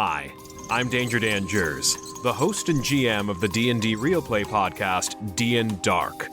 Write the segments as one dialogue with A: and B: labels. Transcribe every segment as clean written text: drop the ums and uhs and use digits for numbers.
A: Hi, I'm Danger Dan Jers, the host and GM of the D&D Real Play podcast, D&D Dark.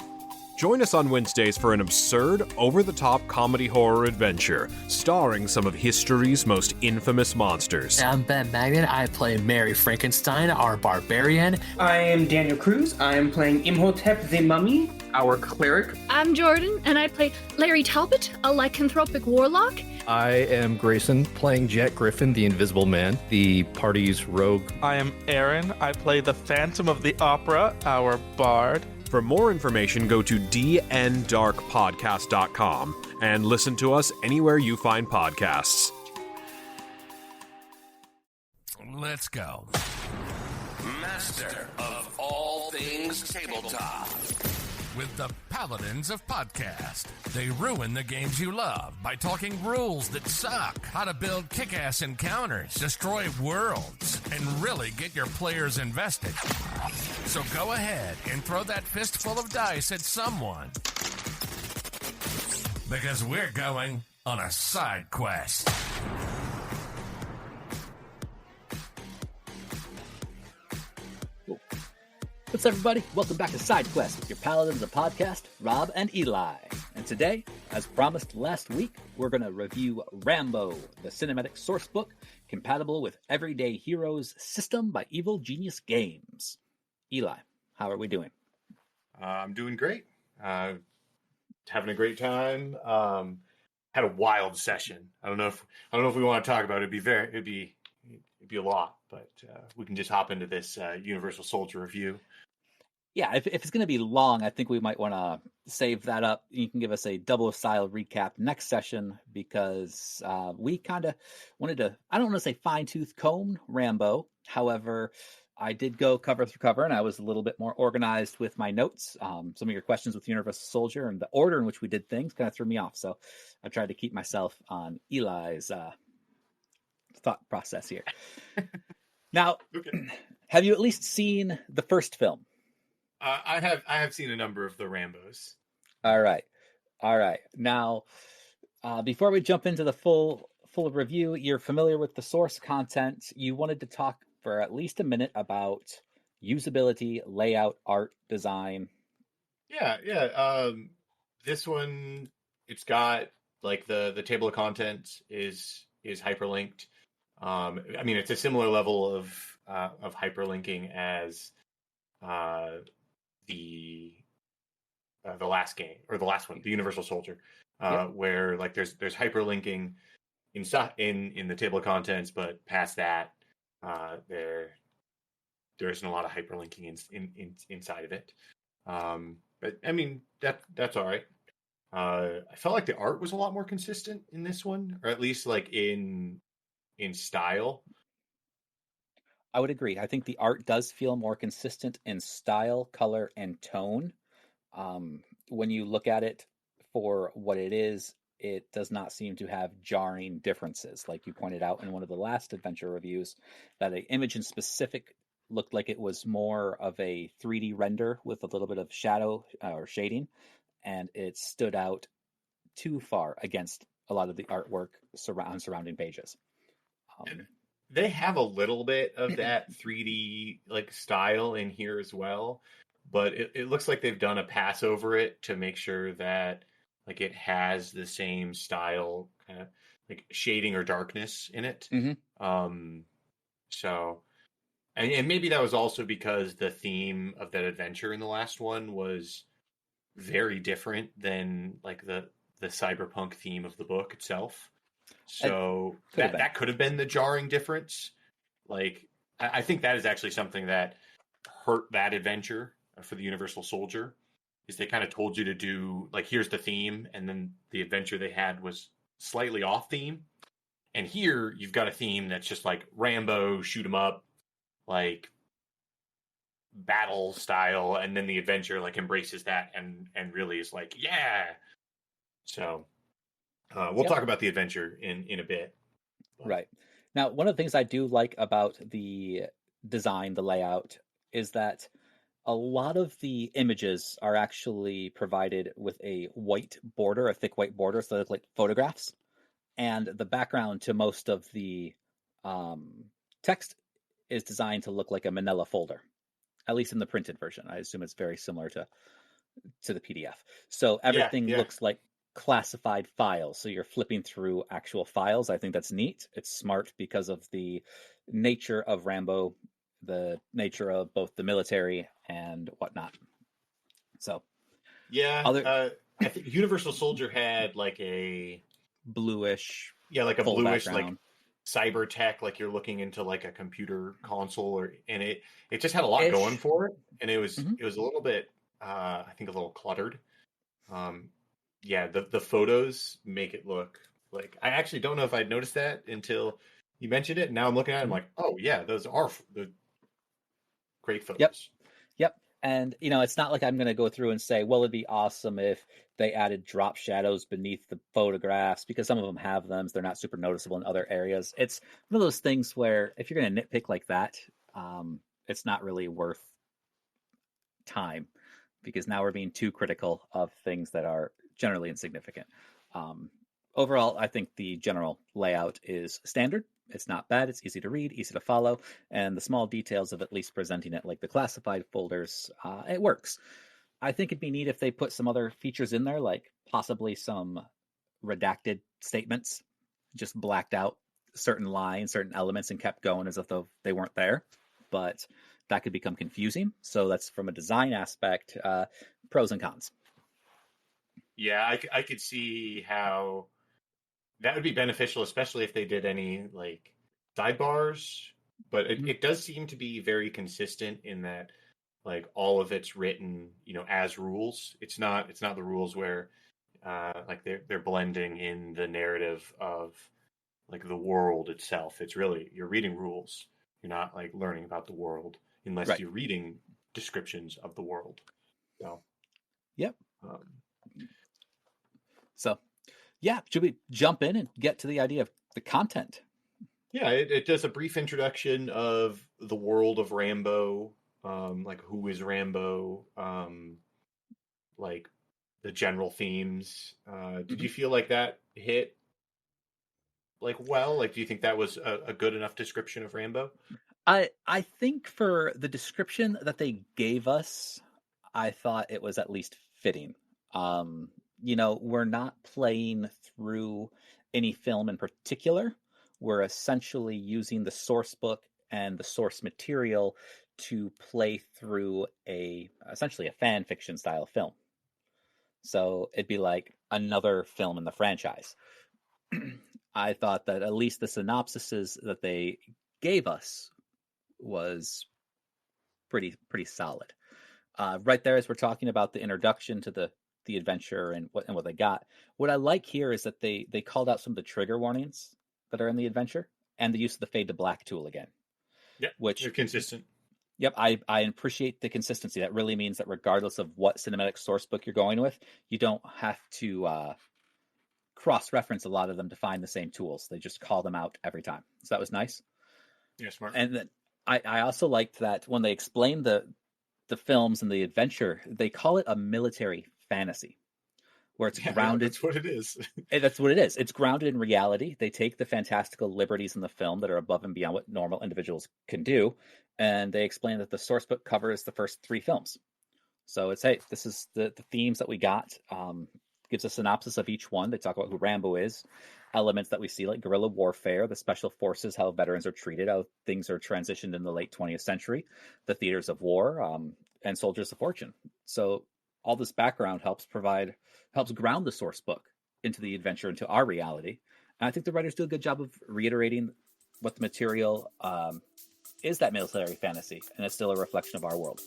A: Join us on Wednesdays for an absurd, over-the-top comedy horror adventure, starring some of history's most infamous monsters.
B: I'm Ben Magnet. I play Mary Frankenstein, our barbarian.
C: I am Daniel Cruz. I am playing Imhotep the Mummy, our cleric.
D: I'm Jordan, and I play Larry Talbot, a lycanthropic warlock.
E: I am Grayson, playing Jet Griffin, the Invisible Man, the party's rogue.
F: I am Aaron. I play the Phantom of the Opera, our bard.
A: For more information, go to dndarkpodcast.com and listen to us anywhere you find podcasts.
G: Let's go. Master of all things tabletop. With the Paladins of Podcast. They ruin the games you love by talking rules that suck, how to build kick-ass encounters, destroy worlds, and really get your players invested. So go ahead and throw that fistful of dice at someone. Because we're going on a side quest.
H: What's up, everybody? Welcome back to SideQuests with your Paladins of Podcast, Rob and Eli. And today, as promised last week, we're going to review Rambo, the cinematic sourcebook, compatible with Everyday Heroes system by Evil Genius Games. Eli, how are we doing?
I: I'm doing great. Having a great time. Had a wild session. I don't know if we want to talk about it. It'd be a lot, but we can just hop into this Universal Soldier review.
H: Yeah, if it's going to be long, I think we might want to save that up. You can give us a double-style recap next session because we kind of wanted to, I don't want to say fine-tooth comb Rambo. However, I did go cover through cover, and I was a little bit more organized with my notes. Some of your questions with Universal Soldier and the order in which we did things kind of threw me off. So I tried to keep myself on Eli's thought process here. Now, okay. Have you at least seen the first film?
I: I have seen a number of the Rambos.
H: All right. Now, before we jump into the full review, you're familiar with the source content. You wanted to talk for at least a minute about usability, layout, art, design.
I: Yeah. This one, it's got like the table of contents is hyperlinked. I mean, it's a similar level of hyperlinking as the last game, or the last one, the Universal Soldier, where like there's hyperlinking in the table of contents, but past that, there isn't a lot of hyperlinking inside of it. But I mean that's all right. I felt like the art was a lot more consistent in this one, or at least like in style.
H: I would agree. I think the art does feel more consistent in style, color, and tone. When you look at it for what it is, it does not seem to have jarring differences. Like you pointed out in one of the last adventure reviews, that an image in specific looked like it was more of a 3D render with a little bit of shadow or shading, and it stood out too far against a lot of the artwork surrounding pages.
I: They have a little bit of that 3D like style in here as well, but it looks like they've done a pass over it to make sure that like it has the same style, kind of like shading or darkness in it. Mm-hmm. So, and maybe that was also because the theme of that adventure in the last one was very different than like the cyberpunk theme of the book itself. So that could have been the jarring difference. Like, I think that is actually something that hurt that adventure for the Universal Soldier, is they kind of told you to do, like, here's the theme, and then the adventure they had was slightly off theme. And here, you've got a theme that's just like Rambo, shoot 'em up, like, battle style, and then the adventure, like, embraces that and really is like, yeah! So... we'll talk about the adventure in a bit.
H: Right. Now, one of the things I do like about the design, the layout, is that a lot of the images are actually provided with a white border, a thick white border, so they look like photographs. And the background to most of the text is designed to look like a manila folder, at least in the printed version. I assume it's very similar to the PDF. So everything looks like classified files. So you're flipping through actual files. I think that's neat. It's smart because of the nature of Rambo, the nature of both the military and whatnot. So
I: I think Universal Soldier had like a
H: bluish,
I: like a
H: full
I: bluish
H: background.
I: like cyber tech, like you're looking into like a computer console, and it just had a lot going for it, and it was a little bit I think a little cluttered. The photos make it look like, I actually don't know if I'd noticed that until you mentioned it. Now I'm looking at it, I'm like, oh yeah, those are the great photos.
H: Yep. And, it's not like I'm going to go through and say, well, it'd be awesome if they added drop shadows beneath the photographs, because some of them have them. So they're not super noticeable in other areas. It's one of those things where if you're going to nitpick like that, it's not really worth time, because now we're being too critical of things that are generally insignificant. Overall, I think the general layout is standard. It's not bad. It's easy to read, easy to follow, and the small details of at least presenting it, like the classified folders, it works. I think it'd be neat if they put some other features in there, like possibly some redacted statements, just blacked out certain lines, certain elements, and kept going as if though they weren't there. But that could become confusing. So that's, from a design aspect, pros and cons.
I: Yeah, I could see how that would be beneficial, especially if they did any like sidebars. But it does seem to be very consistent in that, like, all of it's written, as rules. It's not the rules where like they're blending in the narrative of like the world itself. It's really, you're reading rules. You're not like learning about the world unless you're reading descriptions of the world. So,
H: yep. So, yeah, should we jump in and get to the idea of the content?
I: Yeah, it does a brief introduction of the world of Rambo, like who is Rambo, like the general themes. Did you feel like that hit like well? Like, do you think that was a good enough description of Rambo?
H: I think for the description that they gave us, I thought it was at least fitting. We're not playing through any film in particular. We're essentially using the source book and the source material to play through essentially a fan fiction style film. So it'd be like another film in the franchise. I thought that at least the synopsises that they gave us was pretty solid. Right there, as we're talking about the introduction to the adventure and what they got. What I like here is that they called out some of the trigger warnings that are in the adventure, and the use of the fade to black tool again.
I: Yeah,
H: which
I: they're consistent.
H: Yep, I appreciate the consistency. That really means that regardless of what cinematic source book you're going with, you don't have to cross-reference a lot of them to find the same tools. They just call them out every time. So that was nice.
I: Yeah, smart.
H: And then I also liked that when they explain the films and the adventure, they call it a military fantasy, where it's grounded.
I: That's what it is.
H: That's what it is. It's grounded in reality. They take the fantastical liberties in the film that are above and beyond what normal individuals can do, and they explain that the source book covers the first 3 films. So it's, hey, this is the themes that we got. Gives a synopsis of each one. They talk about who Rambo is, elements that we see like guerrilla warfare, the special forces, how veterans are treated, how things are transitioned in the late 20th century, the theaters of war, and soldiers of fortune. So all this background helps ground the source book into the adventure, into our reality. And I think the writers do a good job of reiterating what the material is, that military fantasy, and it's still a reflection of our world.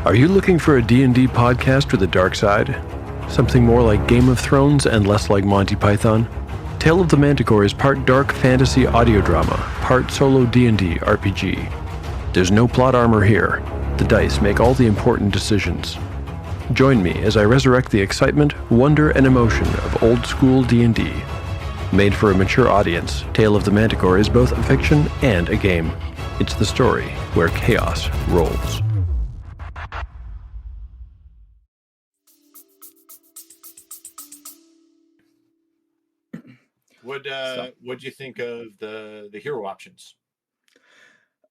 J: Are you looking for a D&D podcast with a dark side? Something more like Game of Thrones and less like Monty Python? Tale of the Manticore is part dark fantasy audio drama, part solo D&D RPG. There's no plot armor here. The dice make all the important decisions. Join me as I resurrect the excitement, wonder, and emotion of old school D&D. Made for a mature audience, Tale of the Manticore is both a fiction and a game. It's the story where chaos rolls.
I: What'd you think of the hero options?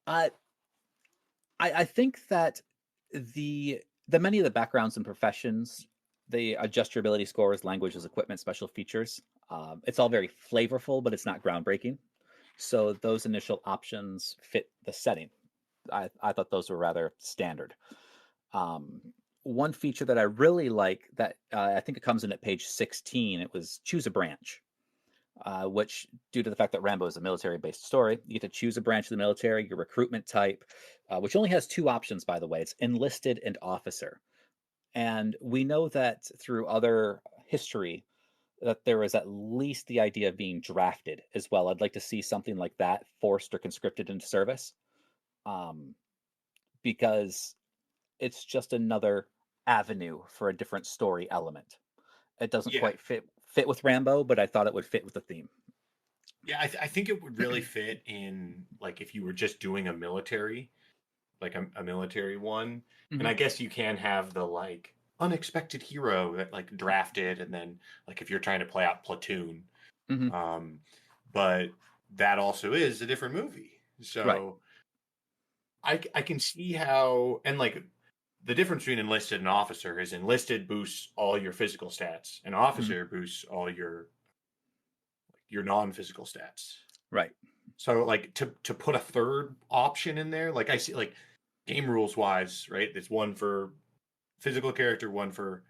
H: I think that the many of the backgrounds and professions, they adjust your ability scores, languages, equipment, special features. It's all very flavorful, but it's not groundbreaking. So those initial options fit the setting. I thought those were rather standard. One feature that I really like that I think it comes in at page 16, it was choose a branch, which, due to the fact that Rambo is a military-based story, you get to choose a branch of the military, your recruitment type, which only has two options, by the way. It's enlisted and officer. And we know that through other history that there is at least the idea of being drafted as well. I'd like to see something like that forced or conscripted into service, because it's just another avenue for a different story element. It doesn't quite fit with Rambo, but I thought it would fit with the theme.
I: Yeah, I think it would really fit in, like, if you were just doing a military, like a military one. And I guess you can have the, like, unexpected hero that, like, drafted, and then, like, if you're trying to play out Platoon. But that also is a different movie. So I can see how, and, like, the difference between enlisted and officer is enlisted boosts all your physical stats, and officer boosts all your non-physical stats.
H: Right.
I: So, like, to put a third option in there, like, I see, like, game rules wise, right? There's one for physical character, one for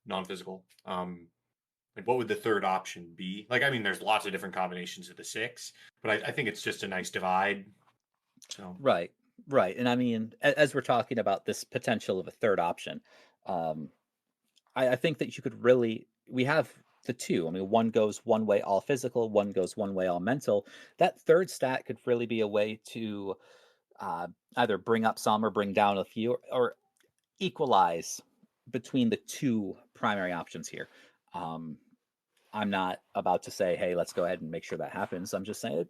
I: non-physical. Like, what would the third option be? Like, I mean, there's lots of different combinations of the 6, but I think it's just a nice divide. So
H: Right. And I mean, as we're talking about this potential of a third option, I think that you could really, we have the two. I mean, one goes one way all physical, one goes one way all mental. That third stat could really be a way to either bring up some or bring down a few, or equalize between the two primary options here. I'm not about to say, hey, let's go ahead and make sure that happens. I'm just saying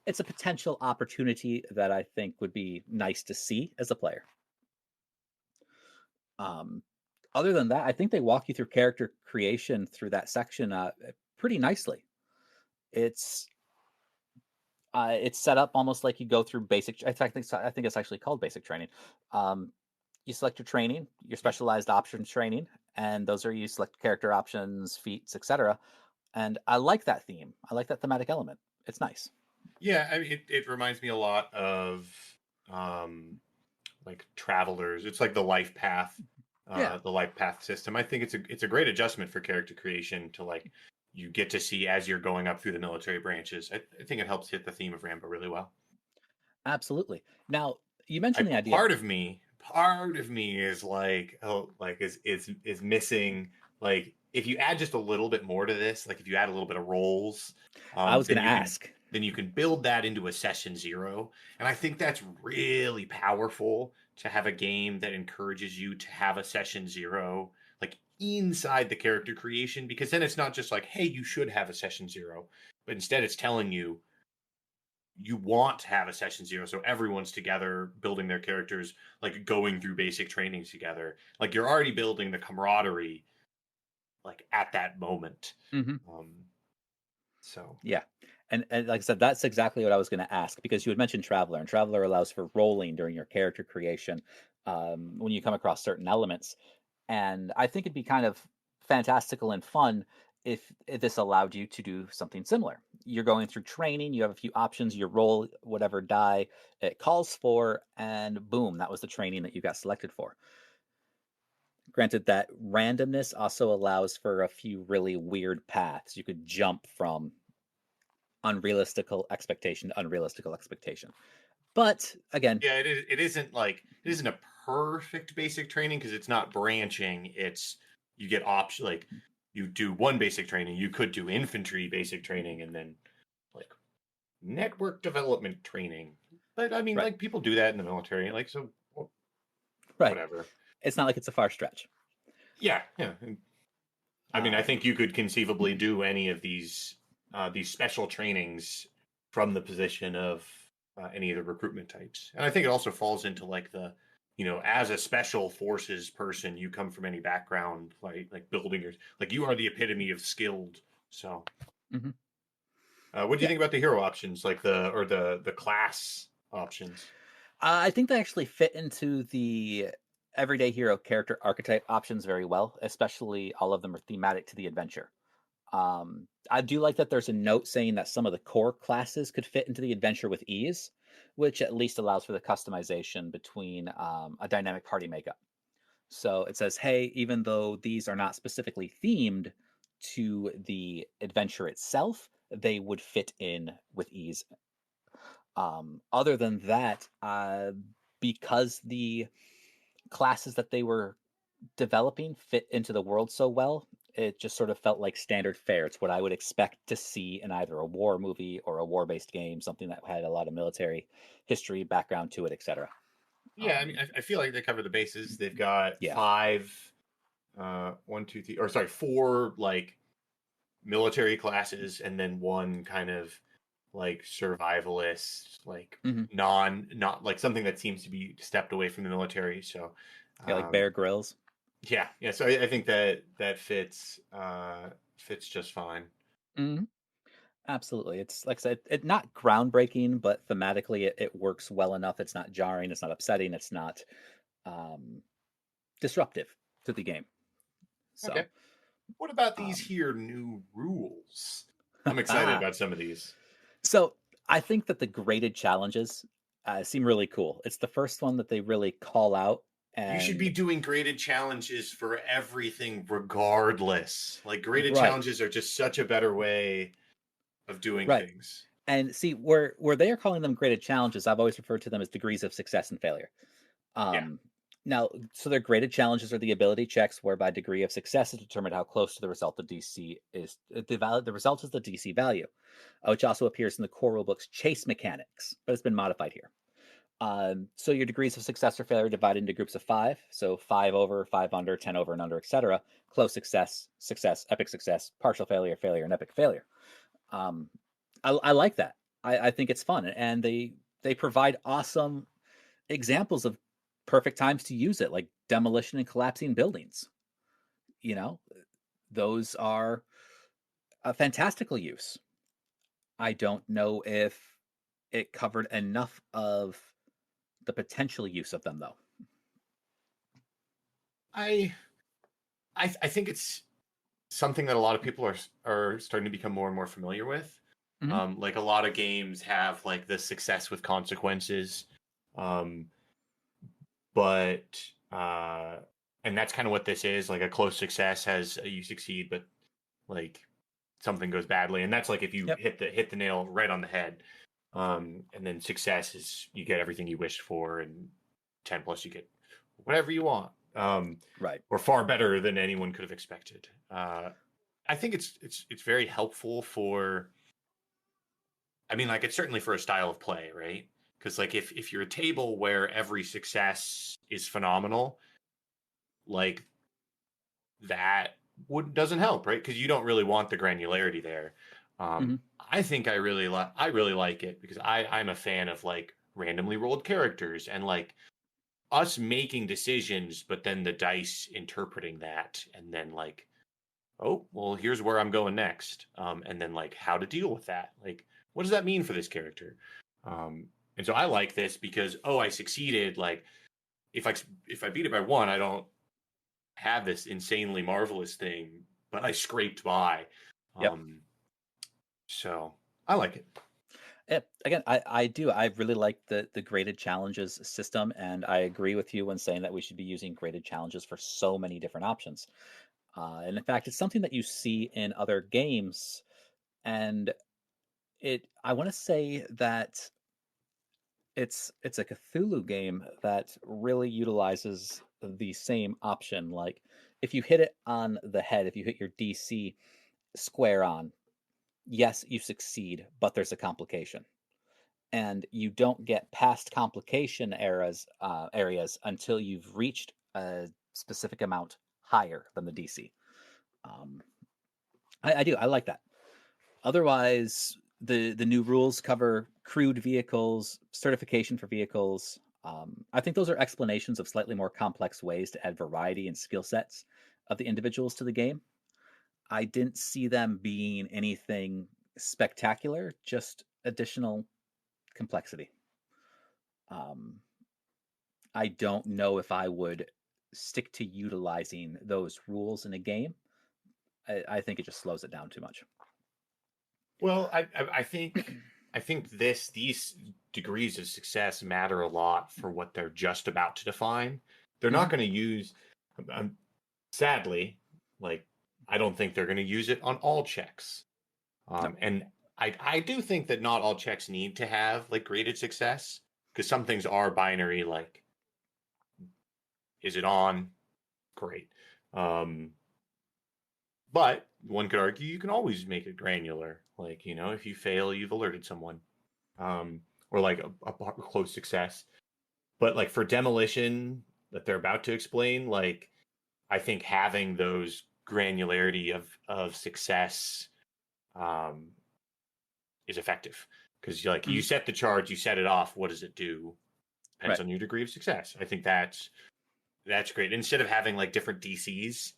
H: it's a potential opportunity that I think would be nice to see as a player. Other than that, I think they walk you through character creation through that section pretty nicely. It's set up almost like you go through basic. I think it's actually called basic training. You select your training, your specialized options training, and those are you select character options, feats, etc. And I like that theme. I like that thematic element. It's nice.
I: Yeah, I mean, it reminds me a lot of like Travelers. It's like the life path, the life path system. I think it's a great adjustment for character creation to, like, you get to see as you're going up through the military branches. I think it helps hit the theme of Rambo really well.
H: Absolutely. Now, you mentioned the idea.
I: Part of me is like, is missing, like, if you add just a little bit more to this, like if you add a little bit of roles,
H: I was going to ask.
I: Then you can build that into a session 0. And I think that's really powerful to have a game that encourages you to have a session 0, like, inside the character creation, because then it's not just like, hey, you should have a session 0, but instead it's telling you you want to have a session 0. So everyone's together building their characters, like going through basic training together. Like, you're already building the camaraderie, like, at that moment. So
H: yeah. And like I said, that's exactly what I was going to ask, because you had mentioned Traveler, and Traveler allows for rolling during your character creation when you come across certain elements. And I think it'd be kind of fantastical and fun if this allowed you to do something similar. You're going through training, you have a few options, you roll whatever die it calls for, and boom, that was the training that you got selected for. Granted, that randomness also allows for a few really weird paths. You could jump from unrealistic expectation to unrealistic expectation. But again,
I: yeah, it isn't a perfect basic training, because it's not branching. It's, you get option, like, you do one basic training, you could do infantry basic training, and then, like, network development training. But I mean, like, people do that in the military, like, so whatever.
H: It's not like it's a far stretch.
I: Yeah. I mean, I think you could conceivably do any of these special trainings from the position of any of the recruitment types. And I think it also falls into, like, the, as a special forces person, you come from any background, like building your, like, you are the epitome of skilled So,
H: Mhm.
I: what do you think about the hero options, like the class options?
H: I think they actually fit into the everyday hero character archetype options very well, especially all of them are thematic to the adventure. I do like that there's a note saying that some of the core classes could fit into the adventure with ease, which at least allows for the customization between a dynamic party makeup. So it says, hey, even though these are not specifically themed to the adventure itself, they would fit in with ease. Other than that, because the classes that they were developing fit into the world so well, it just sort of felt like standard fare. It's what I would expect to see in either a war movie or a war-based game, something that had a lot of military history background to it, etc.
I: Yeah, I mean, I feel like they cover the bases. They've got
H: Yeah.
I: four like military classes, and then one kind of like survivalist, like not like something that seems to be stepped away from the military. So,
H: Yeah, like Bear Grylls.
I: Yeah. So I think that fits just fine.
H: Absolutely. It's like I said, it's not groundbreaking, but thematically it works well enough. It's not jarring. It's not upsetting. It's not disruptive to the game. So,
I: Okay. What about these here new rules? I'm excited about some of these.
H: So I think that the graded challenges seem really cool. It's the first one that they really call out. And
I: you should be doing graded challenges for everything regardless. Like graded challenges are just such a better way of doing things.
H: And see, where they are calling them graded challenges, I've always referred to them as degrees of success and failure. Now, so their graded challenges are the ability checks whereby degree of success is determined how close to the result of DC is. The result is the DC value, which also appears in the core rulebook's chase mechanics, but it's been modified here. So your degrees of success or failure divided into groups of 5. So 5 over, 5 under, 10 over and under, etc. Close success, success, epic success, partial failure, failure, and epic failure. I like that. I think it's fun, and they provide awesome examples of perfect times to use it, like demolition and collapsing buildings. You know, those are a fantastical use. I don't know if it covered enough of the potential use of them, though.
I: I think it's something that a lot of people are starting to become more and more familiar with. Like a lot of games have like the success with consequences, but and that's kind of what this is. Like a close success has you succeed, but like something goes badly, and that's like if you hit the nail right on the head. And then success is you get everything you wished for, and 10 plus you get whatever you want. Or far better than anyone could have expected. I think it's very helpful for. I mean, like it's certainly for a style of play, right? Because like if you're a table where every success is phenomenal, like that doesn't help, right? Because you don't really want the granularity there. I think I really like it because I'm a fan of like randomly rolled characters and like us making decisions, but then the dice interpreting that, and then like, oh well, here's where I'm going next, and then like how to deal with that. Like, what does that mean for this character? And so I like this because I succeeded. Like, if I beat it by 1, I don't have this insanely marvelous thing, but I scraped by. So I like it.
H: Yeah, again, I do. I really like the graded challenges system, and I agree with you when saying that we should be using graded challenges for so many different options. And in fact, it's something that you see in other games, and I want to say that it's a Cthulhu game that really utilizes the same option. Like if you hit it on the head, if you hit your DC square on, yes, you succeed, but there's a complication. And you don't get past complication areas until you've reached a specific amount higher than the DC. I like that. Otherwise, the new rules cover crewed vehicles, certification for vehicles. I think those are explanations of slightly more complex ways to add variety and skill sets of the individuals to the game. I didn't see them being anything spectacular, just additional complexity. I don't know if I would stick to utilizing those rules in a game. I think it just slows it down too much.
I: Well, I think these degrees of success matter a lot for what they're just about to define. They're not going to use, sadly, like I don't think they're going to use it on all checks. And I do think that not all checks need to have like graded success, because some things are binary. Like, is it on? Great. But one could argue you can always make it granular. Like, you know, if you fail, you've alerted someone, or like a close success. But like for demolition that they're about to explain, like I think having those granularity of success is effective, because like you set the charge, you set it off. What does it do? Depends on your degree of success. I think that's great. Instead of having like different DCs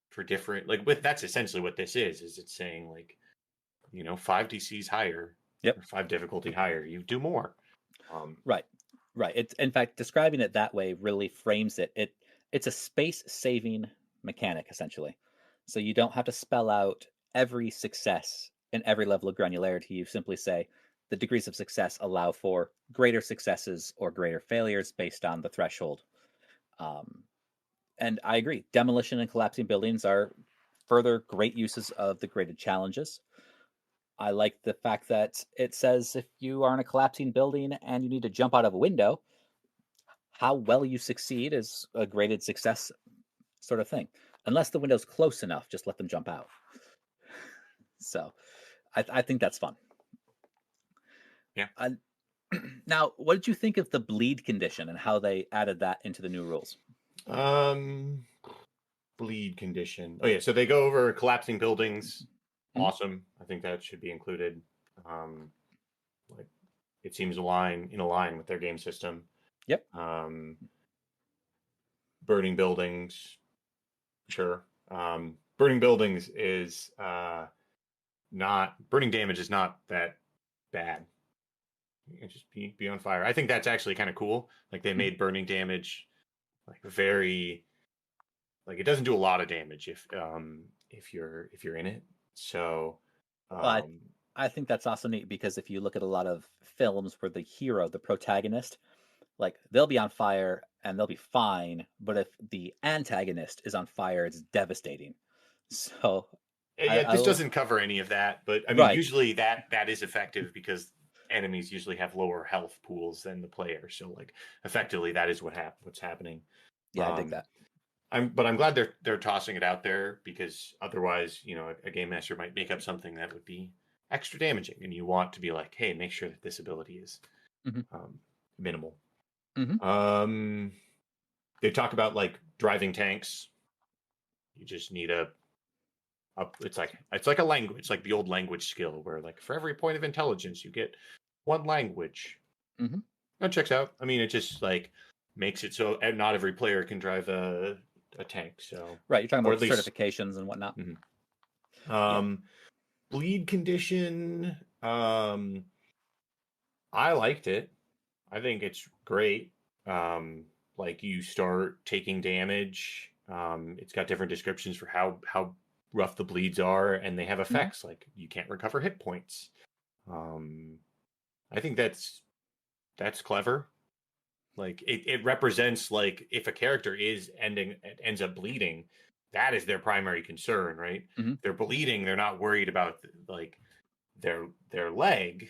I: for different, like that's essentially what this is it's saying like, you know, 5 DCs higher, or 5 difficulty higher, you do more.
H: Right. It's, in fact, describing it that way really frames it. It's a space saving mechanic, essentially. So you don't have to spell out every success and every level of granularity. You simply say the degrees of success allow for greater successes or greater failures based on the threshold. And I agree, demolition and collapsing buildings are further great uses of the graded challenges. I like the fact that it says if you are in a collapsing building and you need to jump out of a window, how well you succeed is a graded success sort of thing. Unless the window's close enough, just let them jump out. So I think that's fun.
I: Yeah.
H: Now, what did you think of the bleed condition and how they added that into the new rules?
I: Bleed condition. Oh yeah, so they go over collapsing buildings. Awesome. I think that should be included. Like it seems in line with their game system.
H: Yep.
I: Burning buildings. Sure. Burning buildings is burning damage is not that bad. You can just be on fire. I think that's actually kind of cool. Like they made burning damage like very, like it doesn't do a lot of damage if you're in it. So
H: I think that's also neat, because if you look at a lot of films where the hero, the protagonist, like they'll be on fire and they'll be fine, but if the antagonist is on fire, it's devastating. So
I: this doesn't cover any of that, but I mean usually that is effective because enemies usually have lower health pools than the player. So like effectively that is what's happening.
H: Yeah, I dig that.
I: I'm glad they're tossing it out there, because otherwise, you know, a game master might make up something that would be extra damaging, and you want to be like, hey, make sure that this ability is minimal. They talk about like driving tanks. You just need it's like a language, like the old language skill where like for every point of intelligence you get 1 language. That checks out. I mean, it just like makes it so not every player can drive a tank. So
H: you're talking about certifications and whatnot.
I: Bleed condition. I liked it. I think it's great. Like you start taking damage. It's got different descriptions for how rough the bleeds are, and they have effects like you can't recover hit points. I think that's clever. Like it represents, like if a character ends up bleeding, that is their primary concern, right? They're bleeding, they're not worried about like their leg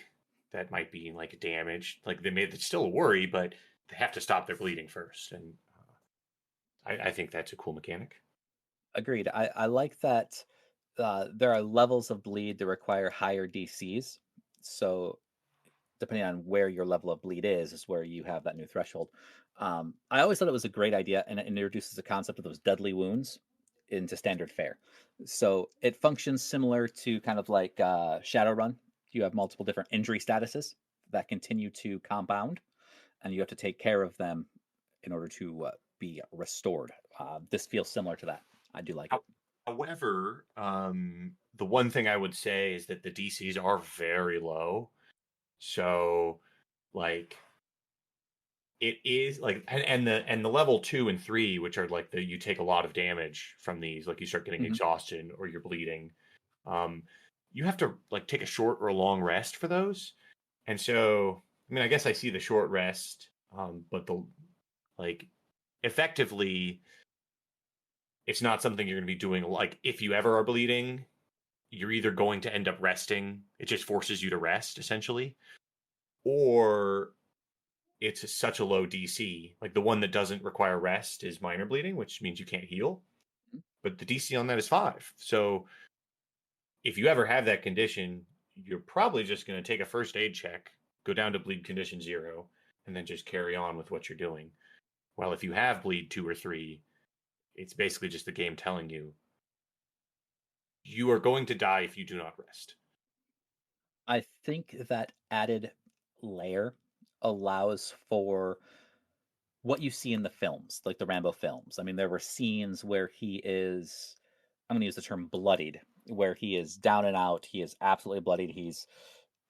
I: that might be like damaged. Like it's still a worry, but they have to stop their bleeding first. And I think that's a cool mechanic.
H: Agreed. I like that there are levels of bleed that require higher DCs. So depending on where your level of bleed is where you have that new threshold. I always thought it was a great idea, and it introduces the concept of those deadly wounds into standard fare. So it functions similar to kind of like Shadowrun. You have multiple different injury statuses that continue to compound, and you have to take care of them in order to be restored. This feels similar to that. I do like it.
I: However, the one thing I would say is that the DCs are very low. So, like, it is like, and the level 2 and 3, which are like you take a lot of damage from these, like you start getting exhaustion or you're bleeding. You have to like take a short or a long rest for those. And so, I mean, I guess I see the short rest, but effectively, it's not something you're going to be doing. Like, if you ever are bleeding, you're either going to end up resting. It just forces you to rest, essentially. Or it's such a low DC. Like, the one that doesn't require rest is minor bleeding, which means you can't heal. But the DC on that is 5. So if you ever have that condition, you're probably just going to take a first aid check, go down to bleed condition 0, and then just carry on with what you're doing. While if you have bleed 2 or 3, it's basically just the game telling you you are going to die if you do not rest.
H: I think that added layer allows for what you see in the films, like the Rambo films. I mean, there were scenes where he is, I'm going to use the term bloodied, where he is down and out. He is absolutely bloodied. He's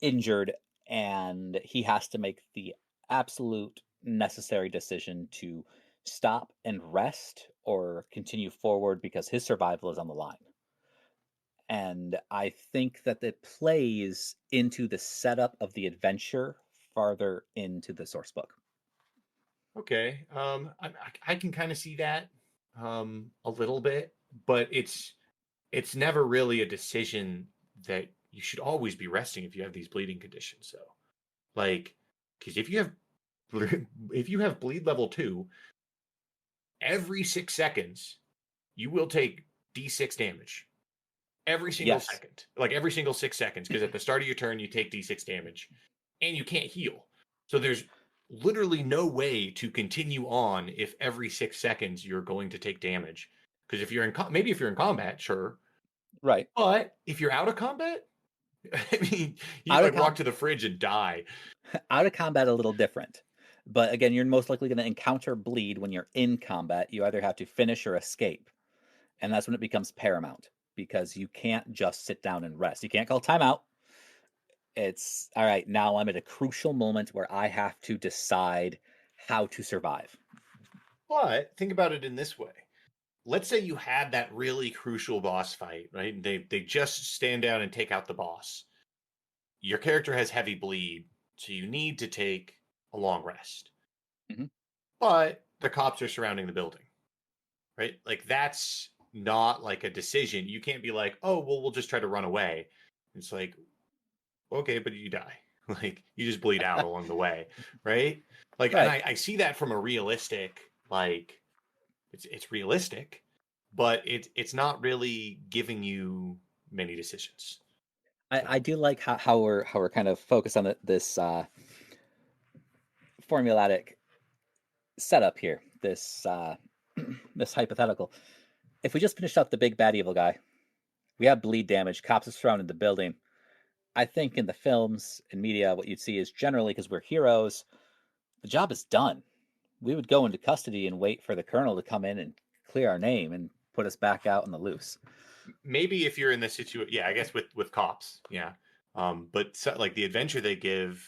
H: injured, and he has to make the absolute necessary decision to stop and rest or continue forward because his survival is on the line. And I think that it plays into the setup of the adventure farther into the source book.
I: Okay. I can kind of see that a little bit, but it's never really a decision that you should always be resting if you have these bleeding conditions. So, like, because if you have bleed level 2, every 6 seconds you will take D6 damage. Every single second, like every single 6 seconds, because at the start of your turn you take D6 damage, and you can't heal. So there's literally no way to continue on if every 6 seconds you're going to take damage. Because if you're maybe if you're in combat, sure,
H: right.
I: But if you're out of combat, I mean, you like walk to the fridge and die.
H: Out of combat, a little different. But again, you're most likely going to encounter bleed when you're in combat. You either have to finish or escape, and that's when it becomes paramount. Because you can't just sit down and rest. You can't call timeout. It's, all right, now I'm at a crucial moment where I have to decide how to survive.
I: But think about it in this way. Let's say you had that really crucial boss fight, right? They just stand down and take out the boss. Your character has heavy bleed, so you need to take a long rest. But the cops are surrounding the building, right? Like, that's not like a decision. You can't be like, oh, well, we'll just try to run away. It's like, okay, but you die. Like, you just bleed out along the way, right? Like, right. And I see that from a realistic, like, it's realistic, but it's not really giving you many decisions.
H: I do like how we're kind of focused on this formulatic setup here, this this hypothetical. If we just finished up the big bad evil guy, we have bleed damage, cops are surrounded the building. I think in the films and media, what you'd see is generally, because we're heroes, the job is done. We would go into custody and wait for the colonel to come in and clear our name and put us back out on the loose.
I: Maybe if you're in this situation, yeah, I guess with cops, yeah. But like the adventure they give,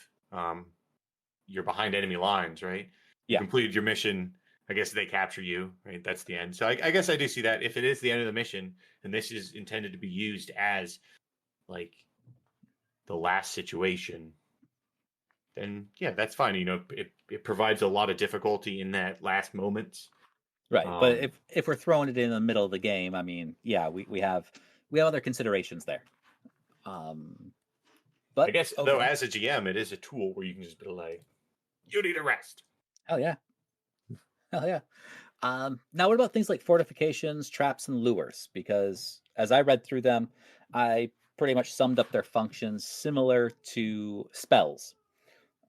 I: you're behind enemy lines, right? You completed your mission. I guess they capture you, right? That's the end. So I guess I do see that if it is the end of the mission and this is intended to be used as like the last situation, then yeah, that's fine. You know, it provides a lot of difficulty in that last moments.
H: Right. But if we're throwing it in the middle of the game, I mean, yeah, we have other considerations there. But
I: I guess though, as a GM, it is a tool where you can just be like, you need a rest.
H: Hell yeah. Hell yeah. Now, what about things like fortifications, traps, and lures? Because as I read through them, I pretty much summed up their functions similar to spells.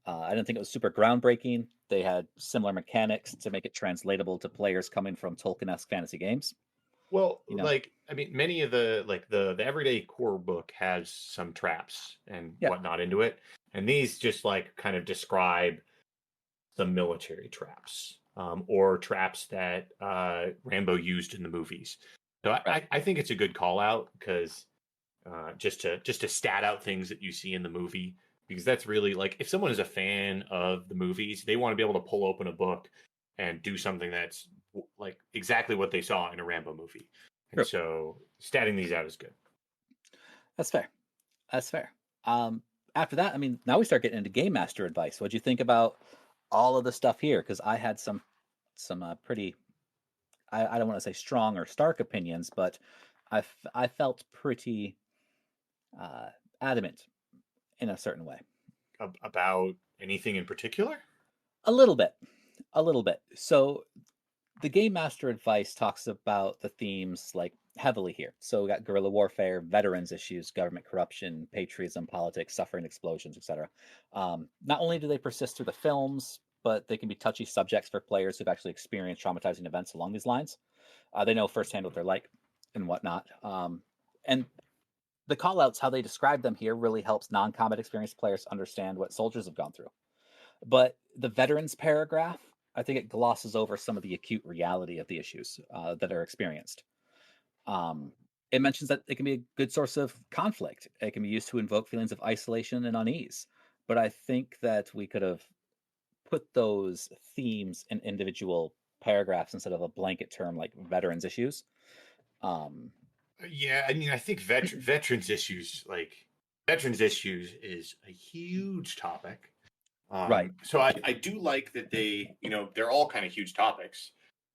H: I didn't think it was super groundbreaking. They had similar mechanics to make it translatable to players coming from Tolkien-esque fantasy games.
I: Well, like, I mean, many of the everyday core book has some traps and whatnot into it. And these just like kind of describe the military traps. Or traps that Rambo used in the movies. So I think it's a good call out because just to stat out things that you see in the movie, because that's really like if someone is a fan of the movies, they want to be able to pull open a book and do something that's like exactly what they saw in a Rambo movie. And
H: True.
I: so statting these out is good.
H: That's fair. That's fair. After that, I mean, now we start getting into game master advice. What'd you think about all of the stuff here? Because I had some pretty, I don't want to say strong or stark opinions, but I felt pretty adamant in a certain way.
I: About anything in particular?
H: A little bit. So the game master advice talks about the themes like heavily here. So we got guerrilla warfare, veterans issues, government corruption, patriotism, politics, suffering, explosions, etc. Not only do they persist through the films, but they can be touchy subjects for players who've actually experienced traumatizing events along these lines. They know firsthand what they're like and whatnot. And the call-outs, how they describe them here, really helps non-combat experienced players understand what soldiers have gone through. But the veterans paragraph, I think it glosses over some of the acute reality of the issues that are experienced. It mentions that it can be a good source of conflict. It can be used to invoke feelings of isolation and unease. But I think that we could have put those themes in individual paragraphs instead of a blanket term like veterans issues.
I: Yeah, I mean, I think veterans issues is a huge topic.
H: Right.
I: So I do like that they're all kind of huge topics.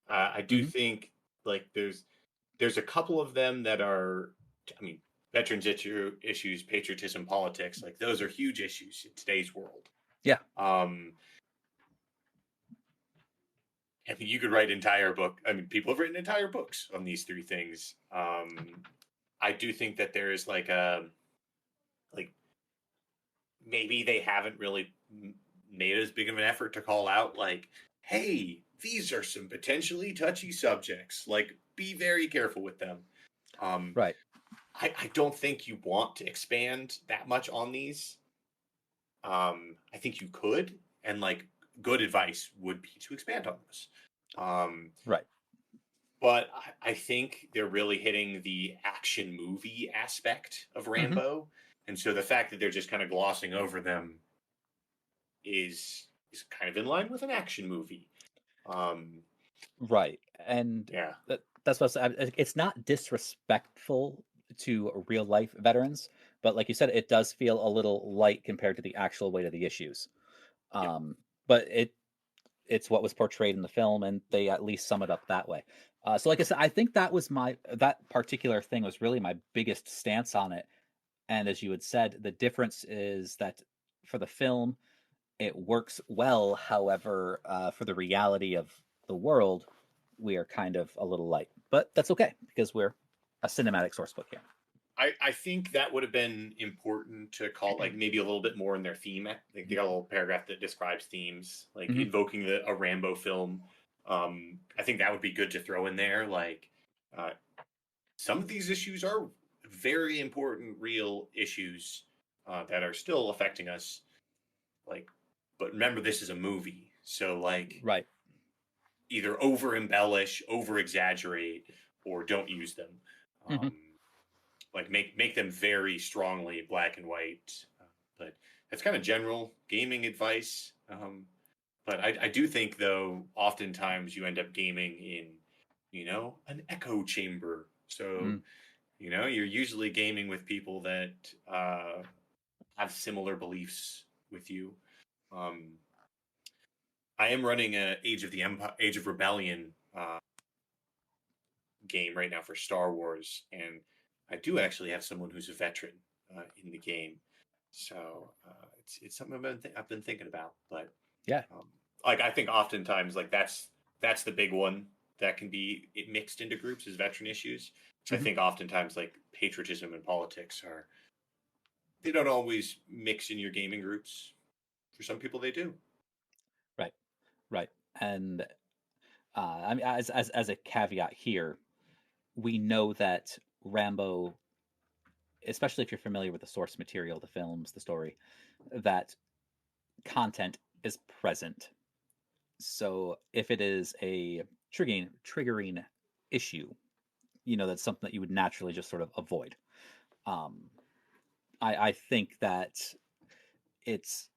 I: I do think like there's a couple of them that are, I mean, veterans issues, patriotism, politics, like those are huge issues in today's world.
H: Yeah.
I: I mean, you could write entire book. I mean, people have written entire books on these three things. I do think that there is like maybe they haven't really made as big of an effort to call out like, hey, these are some potentially touchy subjects. Like, be very careful with them.
H: Right.
I: I don't think you want to expand that much on these. I think you could, and like good advice would be to expand on this.
H: Right.
I: But I think they're really hitting the action movie aspect of Rambo. And so the fact that they're just kind of glossing over them is kind of in line with an action movie.
H: Right. And
I: yeah,
H: that's what I said. It's not disrespectful to real life veterans, but like you said, it does feel a little light compared to the actual weight of the issues. But it's what was portrayed in the film, and they at least sum it up that way. So like I said, I think that particular thing was really my biggest stance on it. And as you had said, the difference is that for the film, it works well. However, for the reality of the world, we are kind of a little light. But that's okay, because we're a cinematic source book here.
I: I think that would have been important to call like maybe a little bit more in their theme. Like they got a little paragraph that describes themes, like invoking a Rambo film. I think that would be good to throw in there. Like some of these issues are very important, real issues that are still affecting us. Like, but remember, this is a movie, so like,
H: right?
I: Either over embellish, over exaggerate, or don't use them. Like make them very strongly black and white. But that's kind of general gaming advice. But I do think, though, oftentimes you end up gaming in, an echo chamber. So, you're usually gaming with people that have similar beliefs with you. I am running a Age of Rebellion game right now for Star Wars, and I do actually have someone who's a veteran in the game, so it's something I've been thinking about. But
H: yeah,
I: like I think oftentimes like that's the big one that can be mixed into groups is veteran issues. So I think oftentimes like patriotism and politics they don't always mix in your gaming groups. For some people, they do.
H: Right, and I mean, as a caveat here, we know that Rambo, especially if you're familiar with the source material, the films, the story, that content is present. So if it is a triggering issue, that's something that you would naturally just sort of avoid. I think that it's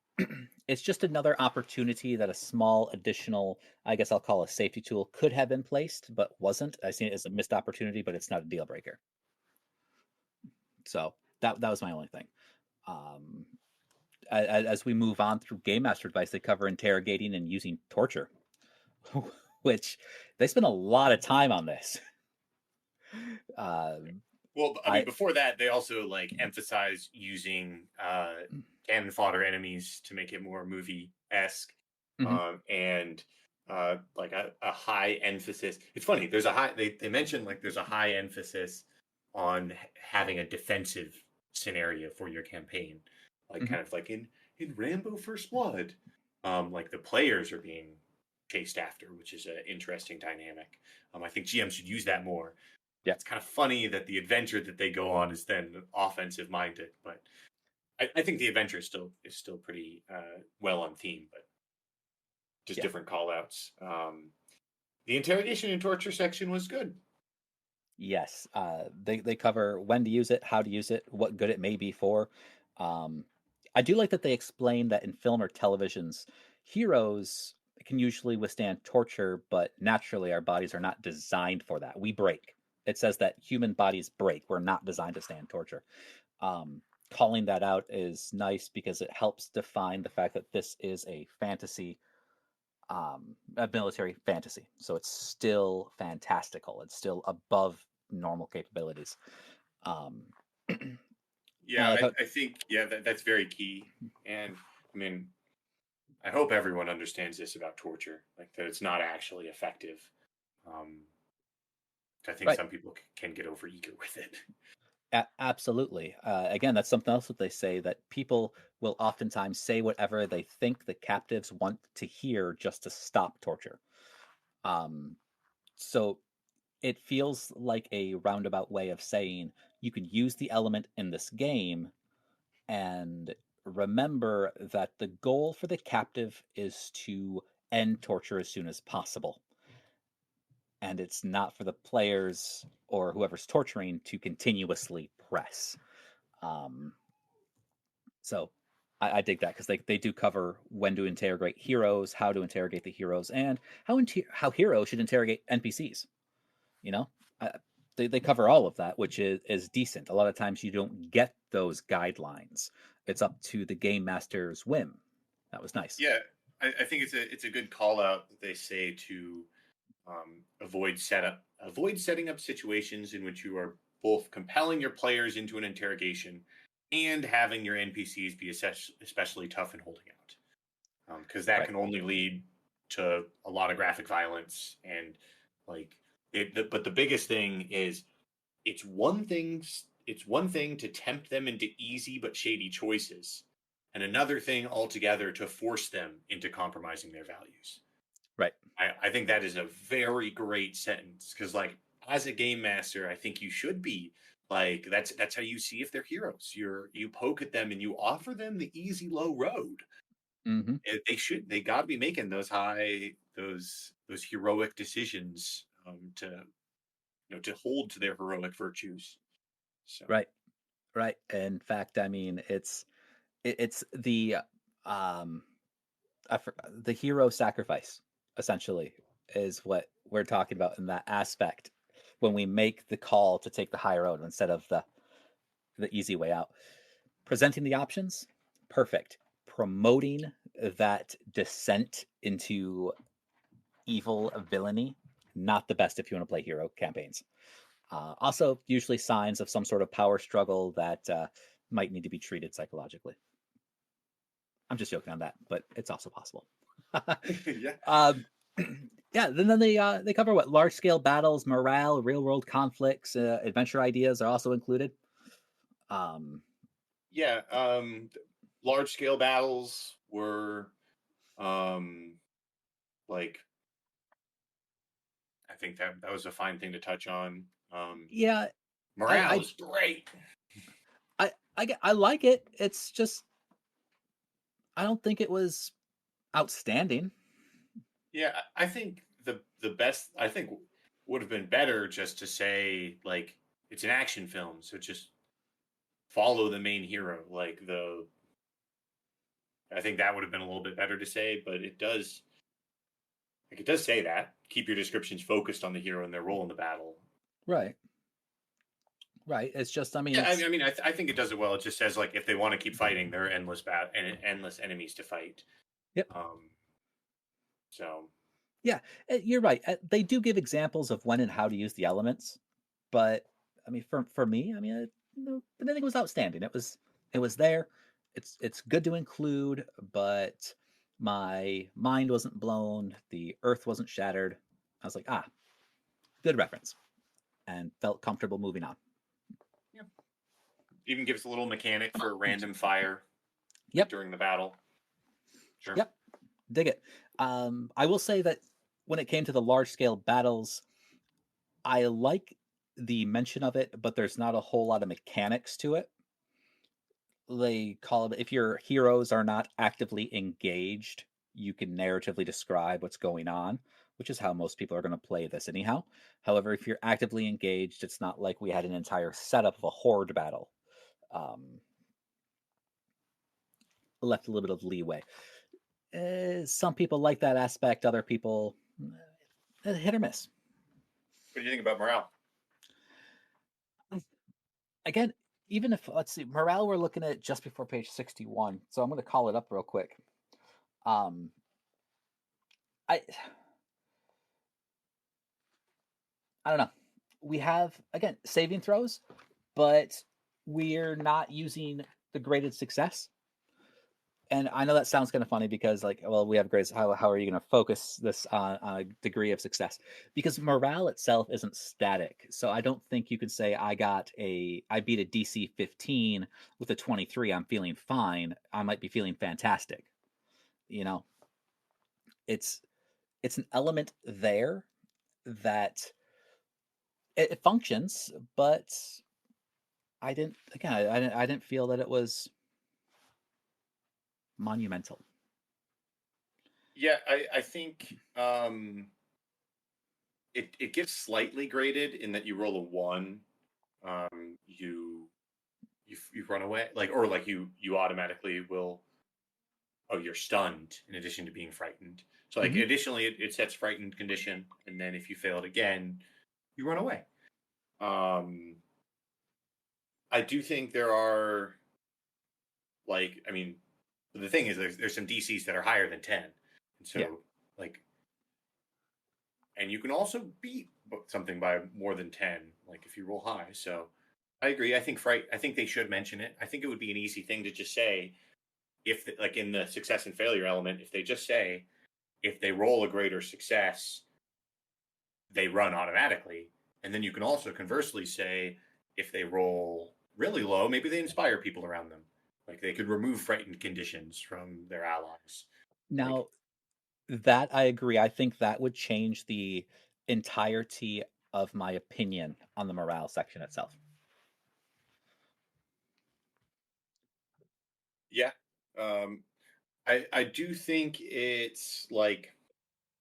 H: it's just another opportunity that a small additional, I guess I'll call a safety tool, could have been placed, but wasn't. I see it as a missed opportunity, but it's not a deal breaker. So that was my only thing. As we move on through Game Master advice, they cover interrogating and using torture, which they spend a lot of time on this.
I: Well, I mean, before that, they also emphasize using cannon fodder enemies to make it more movie-esque, and a high emphasis. It's funny. There's a high. They mentioned there's a high emphasis on having a defensive scenario for your campaign, kind of like in Rambo First Blood. The players are being chased after, which is an interesting dynamic. I think GM should use that more. Yeah, it's kind of funny that the adventure that they go on is then offensive minded, but I think the adventure is still pretty well on theme, but just different call outs. The interrogation and torture section was good.
H: Yes, they cover when to use it, how to use it, what good it may be for. I do like that they explain that in film or televisions, heroes can usually withstand torture, but naturally our bodies are not designed for that. We break. It says that human bodies break. We're not designed to stand torture. Calling that out is nice because it helps define the fact that this is a fantasy, a military fantasy. So it's still fantastical. It's still above normal capabilities.
I: Yeah, I think that's very key. And I mean, I hope everyone understands this about torture, that it's not actually effective. I think some people can get overeager with it.
H: Absolutely. Again, that's something else that they say, that people will oftentimes say whatever they think the captives want to hear just to stop torture. So it feels like a roundabout way of saying you can use the element in this game and remember that the goal for the captive is to end torture as soon as possible. And it's not for the players or whoever's torturing to continuously press. So I dig that, because they do cover when to interrogate heroes, how to interrogate the heroes, and how heroes should interrogate NPCs. They cover all of that, which is decent. A lot of times you don't get those guidelines. It's up to the game master's whim. That was nice.
I: Yeah, I think it's a good call out that they say to avoid setting up situations in which you are both compelling your players into an interrogation and having your NPCs be especially tough and holding out, because that can only lead to a lot of graphic violence. And but the biggest thing is, it's one thing to tempt them into easy but shady choices, and another thing altogether to force them into compromising their values.
H: Right.
I: I think that is a very great sentence, because as a game master, I think you should be that's how you see if they're heroes. You poke at them and you offer them the easy low road.
H: Mm-hmm.
I: They got to be making those heroic decisions to hold to their heroic virtues. So.
H: Right. In fact, I mean, it's the the hero sacrifice, essentially, is what we're talking about in that aspect, when we make the call to take the high road instead of the easy way out. Presenting the options, perfect. Promoting that descent into evil villainy, not the best if you want to play hero campaigns. Also, usually signs of some sort of power struggle that might need to be treated psychologically. I'm just joking on that, but it's also possible.
I: Yeah.
H: Yeah. Then they cover what large scale battles, morale, real world conflicts, adventure ideas are also included.
I: Yeah. Large scale battles were I think that was a fine thing to touch on.
H: Yeah.
I: Morale is great.
H: I like it. It's just, I don't think it was outstanding.
I: Yeah, I think the best. I think would have been better just to say, like, it's an action film, so just follow the main hero. Like, I think that would have been a little bit better to say, but it does say that. Keep your descriptions focused on the hero and their role in the battle.
H: Right. Right. It's just, I mean,
I: yeah, I mean, I think it does it well. It just says, like, if they want to keep fighting, there are endless enemies to fight.
H: Yep.
I: So.
H: Yeah, you're right. They do give examples of when and how to use the elements, but I mean, for me, I mean, I think it was outstanding. It was there. It's good to include, but my mind wasn't blown. The earth wasn't shattered. I was like, good reference, and felt comfortable moving on.
I: Yeah. Even gives a little mechanic for random fire.
H: Yep.
I: During the battle. Sure.
H: Yep. Dig it. I will say that when it came to the large scale battles, I like the mention of it, but there's not a whole lot of mechanics to it. They call it, if your heroes are not actively engaged, you can narratively describe what's going on, which is how most people are going to play this anyhow. However, if you're actively engaged, it's not like we had an entire setup of a horde battle. Left a little bit of leeway. Some people like that aspect, other people hit or miss.
I: What do you think about morale?
H: Again, even if, let's see, morale we're looking at just before page 61, so I'm going to call it up real quick. I don't know. We have, again, saving throws, but we're not using the graded success. And I know that sounds kind of funny because, like, well, we have grades. How are you going to focus this on a degree of success? Because morale itself isn't static. So I don't think you could say I beat a DC 15 with a 23. I'm feeling fine. I might be feeling fantastic. You know, it's an element there that it functions, but I didn't feel that it was monumental.
I: Yeah, I think it gets slightly graded in that you roll a 1, you run away, like you automatically will. Oh, you're stunned in addition to being frightened. So like additionally, it sets frightened condition, and then if you fail it again, you run away. I do think there are, like, I mean, the thing is, there's some DCs that are higher than 10, and so like, and you can also beat something by more than 10, like if you roll high. So I agree. I think they should mention it. I think it would be an easy thing to just say, if like in the success and failure element, if they just say, if they roll a greater success, they run automatically. And then you can also conversely say, if they roll really low, maybe they inspire people around them. Like they could remove frightened conditions from their allies.
H: Now, that I agree. I think that would change the entirety of my opinion on the morale section itself.
I: Yeah. I do think it's like,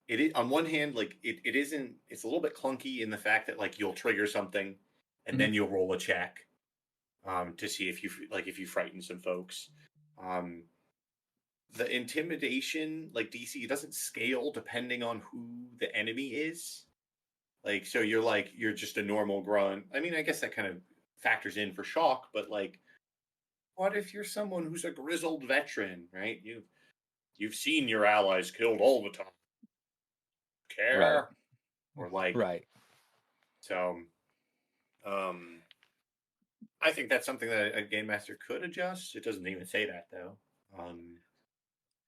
I: it is, on one hand, like it isn't, it's a little bit clunky in the fact that like you'll trigger something and then you'll roll a check to see if you frighten some folks. The intimidation, like DC, doesn't scale depending on who the enemy is. Like, so you're just a normal grunt. I mean, I guess that kind of factors in for shock, but like, what if you're someone who's a grizzled veteran, right? You've seen your allies killed all the time. Care?
H: Right.
I: Or like,
H: right.
I: So, I think that's something that a game master could adjust. It doesn't even say that though.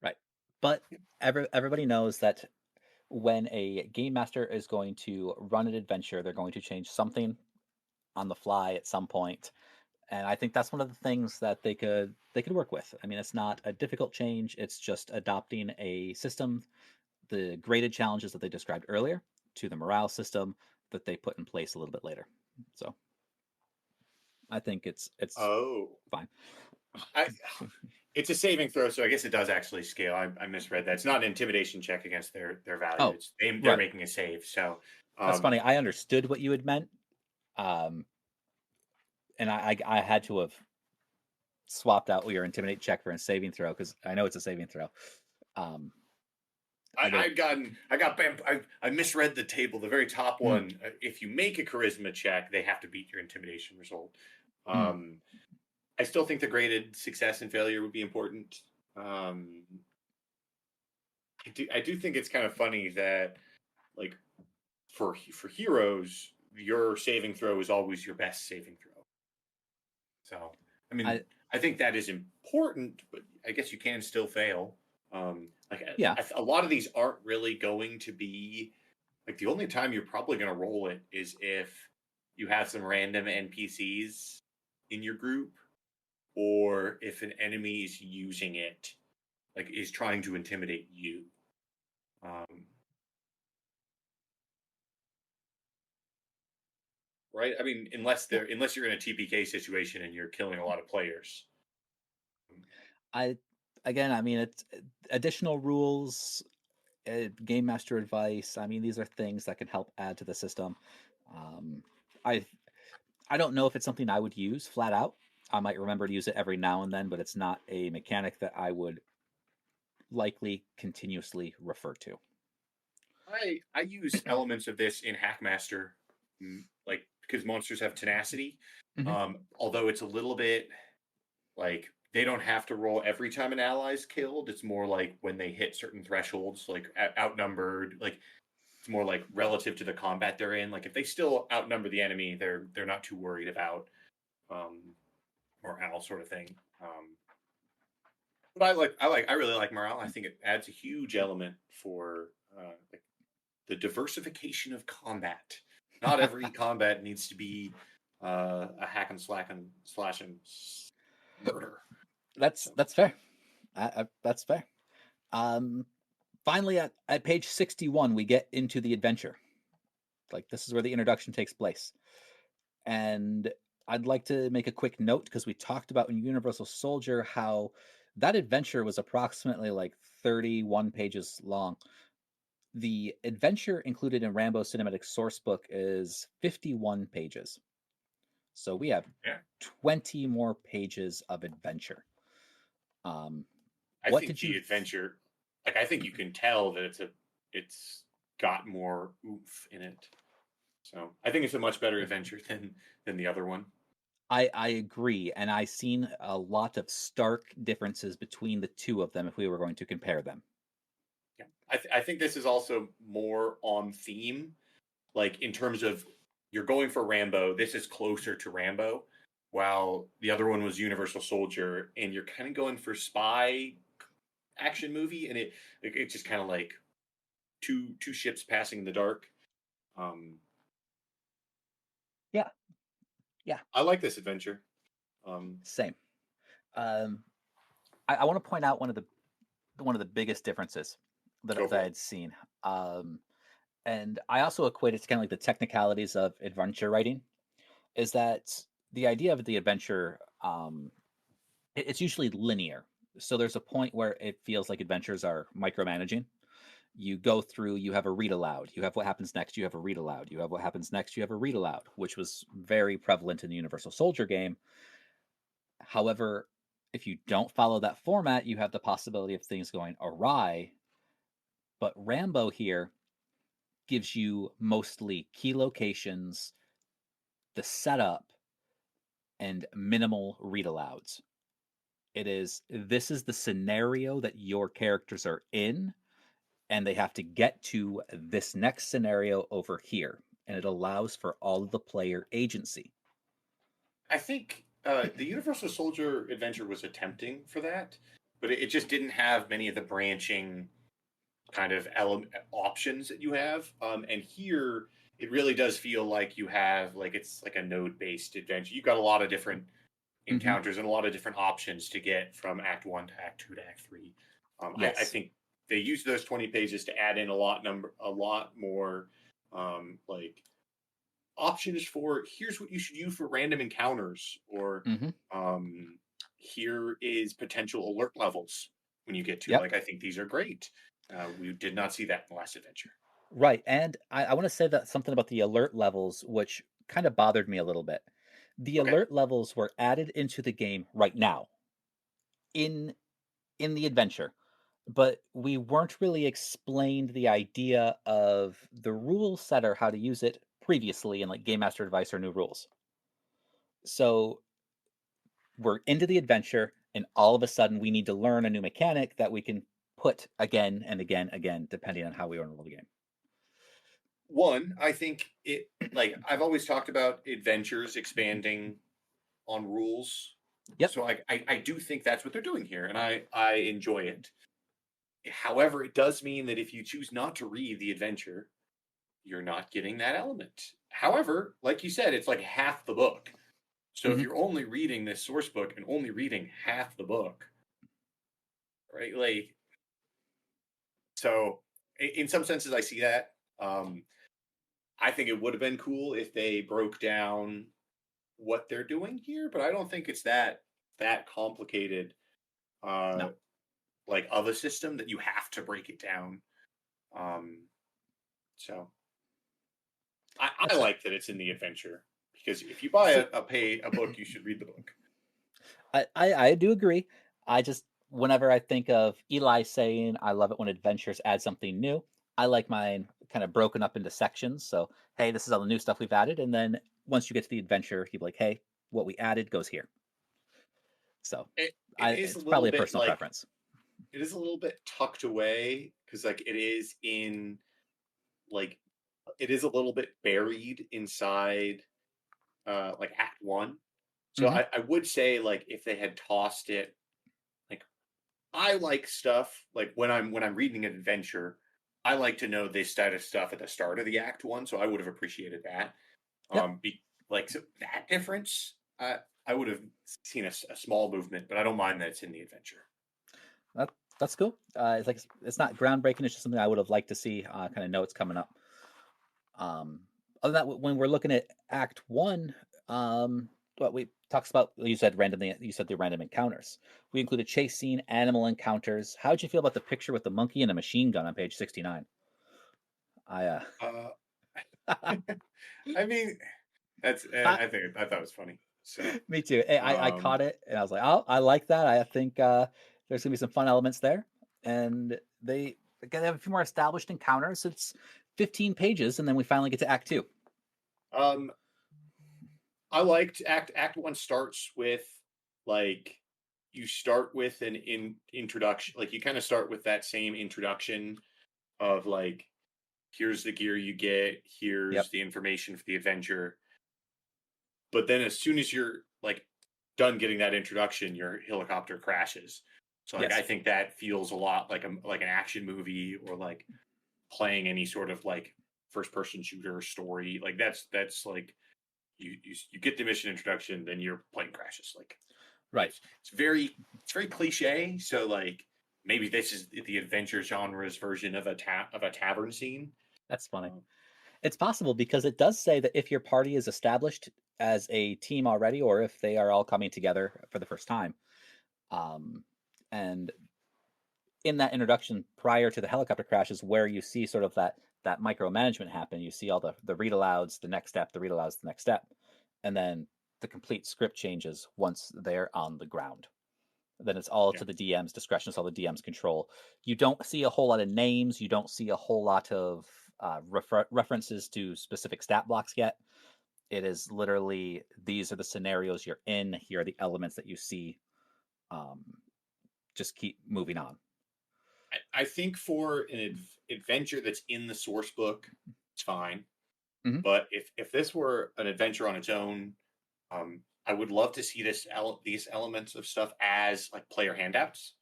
H: Right. But everybody knows that when a game master is going to run an adventure, they're going to change something on the fly at some point. And I think that's one of the things that they could work with. I mean, it's not a difficult change. It's just adopting a system, the graded challenges that they described earlier, to the morale system that they put in place a little bit later. So I think it's fine.
I: It's a saving throw, so I guess it does actually scale. I misread that. It's not an intimidation check against their values. They're making a save. So
H: That's funny. I understood what you had meant, and I had to have swapped out your intimidate check for a saving throw because I know it's a saving throw.
I: I misread the table. The very top one. If you make a charisma check, they have to beat your intimidation result. I still think the graded success and failure would be important. I do think it's kind of funny that, like, for heroes, your saving throw is always your best saving throw. So, I mean, I think that is important, but I guess you can still fail. A lot of these aren't really going to be, like, the only time you're probably going to roll it is if you have some random NPCs in your group, or if an enemy is using it, like, is trying to intimidate you. Right? I mean, unless you're in a TPK situation and you're killing a lot of players.
H: It's additional rules, game master advice. I mean, these are things that can help add to the system. I don't know if it's something I would use flat out. I might remember to use it every now and then, but it's not a mechanic that I would likely continuously refer to.
I: I use elements of this in Hackmaster, like, because monsters have tenacity. Although it's a little bit like they don't have to roll every time an ally is killed. It's more like when they hit certain thresholds, like outnumbered, like it's more like relative to the combat they're in. Like if they still outnumber the enemy, they're not too worried about morale sort of thing. But I really like morale. I think it adds a huge element for like the diversification of combat. Not every combat needs to be a hack and slash and murder.
H: That's fair. That's fair. Finally, at page 61, we get into the adventure. Like, this is where the introduction takes place. And I'd like to make a quick note, because we talked about in Universal Soldier how that adventure was approximately like 31 pages long. The adventure included in Rambo Cinematic Sourcebook is 51 pages. So we have 20 more pages of adventure.
I: I think you can tell that it's got more oomph in it. So I think it's a much better adventure than the other one.
H: I agree, and I've seen a lot of stark differences between the two of them if we were going to compare them.
I: Yeah, I think this is also more on theme, like in terms of you're going for Rambo. This is closer to Rambo, while the other one was Universal Soldier, and you're kind of going for spy action movie, and it's just kind of like two ships passing in the dark. Yeah. I like this adventure.
H: Same. I want to point out one of the biggest differences that I had seen. And I also equate it to kind of like the technicalities of adventure writing, is that the idea of the adventure, it's usually linear. So there's a point where it feels like adventures are micromanaging. You go through, you have a read aloud, you have what happens next, you have a read aloud, you have what happens next, you have a read aloud, which was very prevalent in the Universal Soldier game. However, if you don't follow that format, you have the possibility of things going awry. But Rambo here gives you mostly key locations, the setup, and minimal read alouds. This is the scenario that your characters are in, and they have to get to this next scenario over here, and it allows for all of the player agency.
I: I think the Universal Soldier adventure was attempting for that, but it just didn't have many of the branching kind of options that you have. And here, it really does feel like you have, like, it's like a node-based adventure. You've got a lot of different encounters and a lot of different options to get from Act 1 to Act 2 to Act 3. Yes. I think they used those 20 pages to add in a lot more like options for here's what you should use for random encounters, or here is potential alert levels when you get to like, I think these are great. We did not see that in the last adventure.
H: Right. And I want to say that something about the alert levels, which kind of bothered me a little bit. The
I: Okay.
H: alert levels were added into the game right now in the adventure, but we weren't really explained the idea of the rule set or how to use it previously in like Game Master Advice or New Rules. So we're into the adventure, and all of a sudden we need to learn a new mechanic that we can put again and again, depending on how we roll the game.
I: One, I think it like I've always talked about adventures expanding on rules.
H: Yep.
I: So I do think that's what they're doing here, and I enjoy it. However, it does mean that if you choose not to read the adventure, you're not getting that element. However, like you said, it's like half the book. So if you're only reading this source book and only reading half the book, right? Like, so in some senses, I see that. I think it would have been cool if they broke down what they're doing here, but I don't think it's that complicated.
H: No.
I: Like of a system that you have to break it down. So I like that it's in the adventure, because if you buy a book, you should read the book.
H: I do agree. I just, whenever I think of Eli saying, I love it when adventures add something new, I like mine kind of broken up into sections. So, hey, this is all the new stuff we've added. And then once you get to the adventure, you'd be like, hey, what we added goes here. So it's probably a personal preference.
I: It is a little bit tucked away, because like it is in like it is a little bit buried inside like Act 1. So I would say, like, if they had tossed it, like, I like stuff like when I'm reading an adventure, I like to know this type of stuff at the start of the Act 1. So I would have appreciated that. Yep. So that difference, I would have seen a small movement, but I don't mind that it's in the adventure.
H: That's cool. It's like, it's not groundbreaking. It's just something I would have liked to see. Kind of know it's coming up. Other than that, when we're looking at Act 1, what we talks about, you said the random encounters. We included chase scene, animal encounters. How'd you feel about the picture with the monkey and a machine gun on page 69?
I: I mean, I thought it was funny. So
H: me too. I caught it and I was like, oh, I like that. I think there's gonna be some fun elements there. And they have a few more established encounters. It's 15 pages, and then we finally get to Act 2.
I: I liked Act 1 starts with, like, you start with an introduction. Like, you kind of start with that same introduction of, like, here's the gear you get, here's the information for the adventure. But then as soon as you're, like, done getting that introduction, your helicopter crashes. So, like, I think that feels a lot like an action movie, or like playing any sort of like first person shooter story. Like that's like you get the mission introduction, then your plane crashes. Like,
H: right.
I: It's very cliche. So like maybe this is the adventure genre's version of a tavern scene.
H: That's funny. It's possible, because it does say that if your party is established as a team already, or if they are all coming together for the first time, and in that introduction prior to the helicopter crash is where you see sort of that micromanagement happen. You see all the read alouds, the next step, the read alouds, the next step, and then the complete script changes once they're on the ground. Then it's all to the DM's discretion. It's all the DM's control. You don't see a whole lot of names. You don't see a whole lot of references to specific stat blocks yet. It is literally, these are the scenarios you're in. Here are the elements that you see. Just keep moving on.
I: I think for an adventure that's in the source book, it's fine. But if this were an adventure on its own, I would love to see these elements of stuff as like player handouts,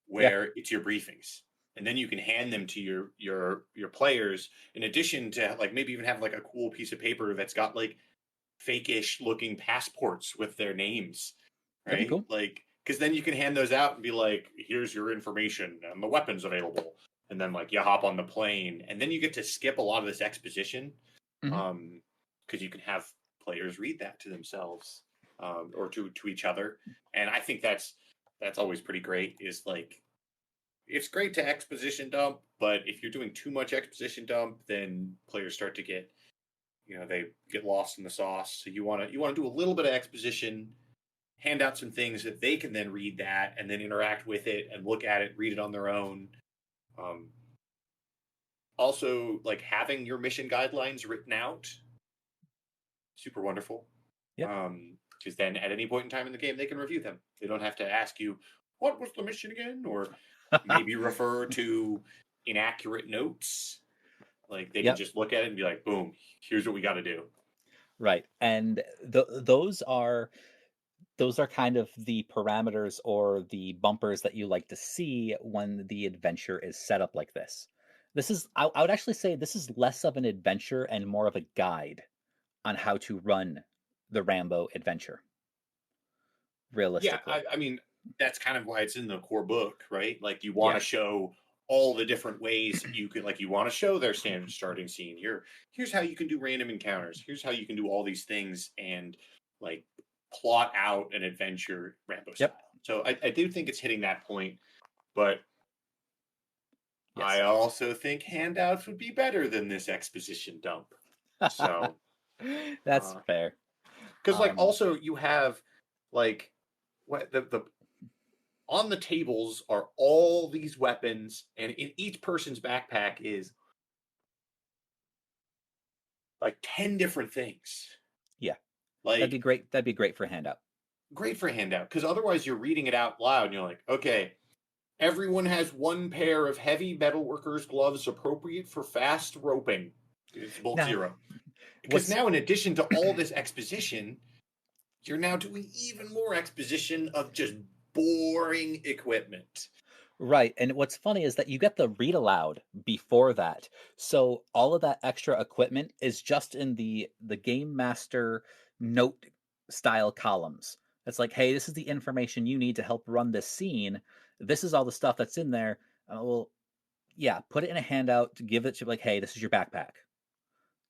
I: where it's your briefings, and then you can hand them to your players. In addition to like maybe even have like a cool piece of paper that's got like fake-ish looking passports with their names, right?
H: That'd be cool.
I: Like, because then you can hand those out and be like, here's your information and the weapons available. And then like you hop on the plane, and then you get to skip a lot of this exposition. Because you can have players read that to themselves, or to each other. And I think that's always pretty great, is like it's great to exposition dump, but if you're doing too much exposition dump, then players start to get, they get lost in the sauce. So you want to do a little bit of exposition, hand out some things that they can then read that and then interact with it and look at it, read it on their own. Also, like having your mission guidelines written out, super wonderful.
H: Yeah.
I: Because then at any point in time in the game, they can review them. They don't have to ask you, what was the mission again? Or maybe refer to inaccurate notes. Like they can just look at it and be like, boom, here's what we got to do.
H: Right. And those are kind of the parameters or the bumpers that you like to see when the adventure is set up like this. This is, I would actually say this is less of an adventure and more of a guide on how to run the Rambo adventure. Realistically.
I: Yeah, I mean, that's kind of why it's in the core book, right? Like you want to show all the different ways you can, like you want to show their standard starting scene. Here's how you can do random encounters. Here's how you can do all these things and like plot out an adventure Rambo style. So I do think it's hitting that point, but I also think handouts would be better than this exposition dump. So
H: that's fair.
I: Because like also you have like what the on the tables are all these weapons, and in each person's backpack is like 10 different things.
H: Yeah.
I: Like
H: that'd be great. That'd be great for a handout.
I: Great for a handout, because otherwise you're reading it out loud and you're like, okay, everyone has one pair of heavy metalworkers gloves appropriate for fast roping. It's bolt 0. Because now, in addition to all this exposition, you're now doing even more exposition of just boring equipment.
H: Right. And what's funny is that you get the read aloud before that. So all of that extra equipment is just in the game master note style columns. It's like, hey, this is the information you need to help run this scene. This is all the stuff that's in there. Well, yeah, put it in a handout to give it to like, hey, this is your backpack.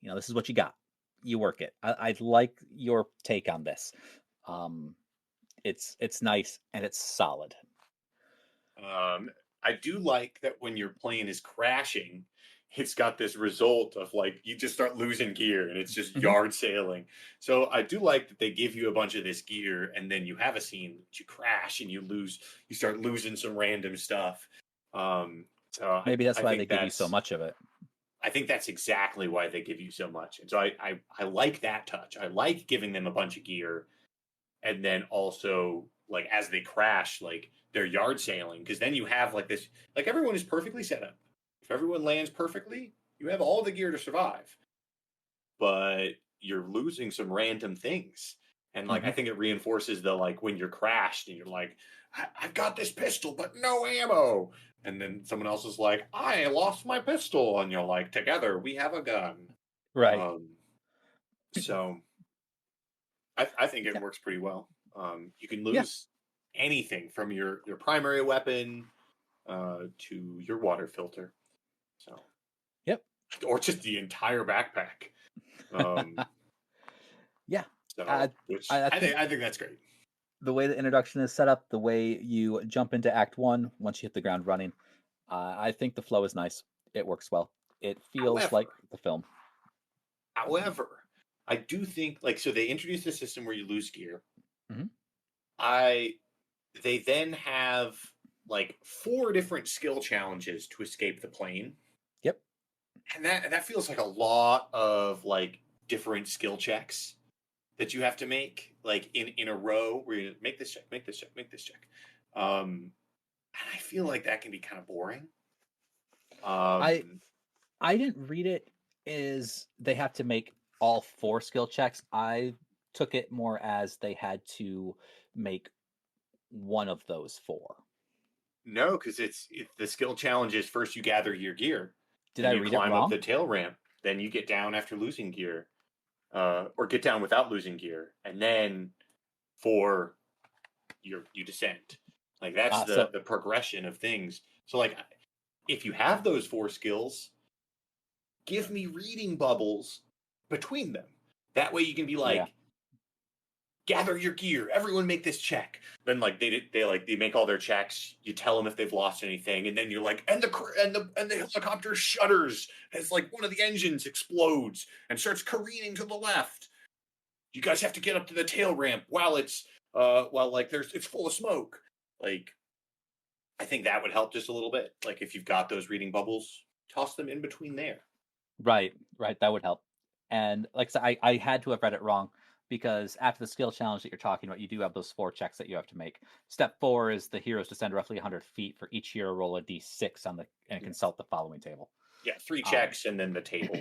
H: This is what you got. You work it. I'd like your take on this. It's nice and it's solid.
I: I do like that when your plane is crashing, it's got this result of like you just start losing gear and it's just yard sailing. So I do like that they give you a bunch of this gear and then you have a scene that you crash and you start losing some random stuff. So
H: maybe that's why they give you so much of it.
I: I think that's exactly why they give you so much. And so I like that touch. I like giving them a bunch of gear and then also like as they crash, like they're yard sailing, because then you have like this, like everyone is perfectly set up. If everyone lands perfectly, you have all the gear to survive. But you're losing some random things. And like I think it reinforces the like when you're crashed and you're like, I've got this pistol, but no ammo. And then someone else is like, I lost my pistol. And you're like, together we have a gun.
H: Right.
I: So I think it works pretty well. You can lose anything from your primary weapon to your water filter. So, or just the entire backpack.
H: Yeah.
I: So, I think that's great.
H: The way the introduction is set up, the way you jump into Act 1 once you hit the ground running, I think the flow is nice. It works well. It feels like the film.
I: However, I do think so they introduced a system where you lose gear. They then have like 4 different skill challenges to escape the plane.
H: Yep.
I: And that feels like a lot of like different skill checks that you have to make like in a row where you make this check, make this check, make this check. And I feel like that can be kind of boring.
H: I didn't read it as they have to make all 4 skill checks. I took it more as they had to make one of those 4.
I: No, because it's the skill challenge is first you gather your gear.
H: Did I read it wrong?
I: You climb up the tail ramp. Then you get down after losing gear, or get down without losing gear, and then you descend. Like that's the progression of things. So like, if you have those 4 skills, give me reading bubbles between them. That way you can be like, gather your gear. Everyone make this check. Then like they make all their checks. You tell them if they've lost anything, and then you're like, and the helicopter shudders as like one of the engines explodes and starts careening to the left. You guys have to get up to the tail ramp while it's it's full of smoke. Like, I think that would help just a little bit. Like, if you've got those reading bubbles, toss them in between there.
H: Right, that would help. And like I said, I had to have read it wrong, because after the skill challenge that you're talking about, you do have those 4 checks that you have to make. Step 4 is the heroes descend roughly 100 feet. For each hero, roll a d6 and consult the following table.
I: Yeah, 3 checks and then the table.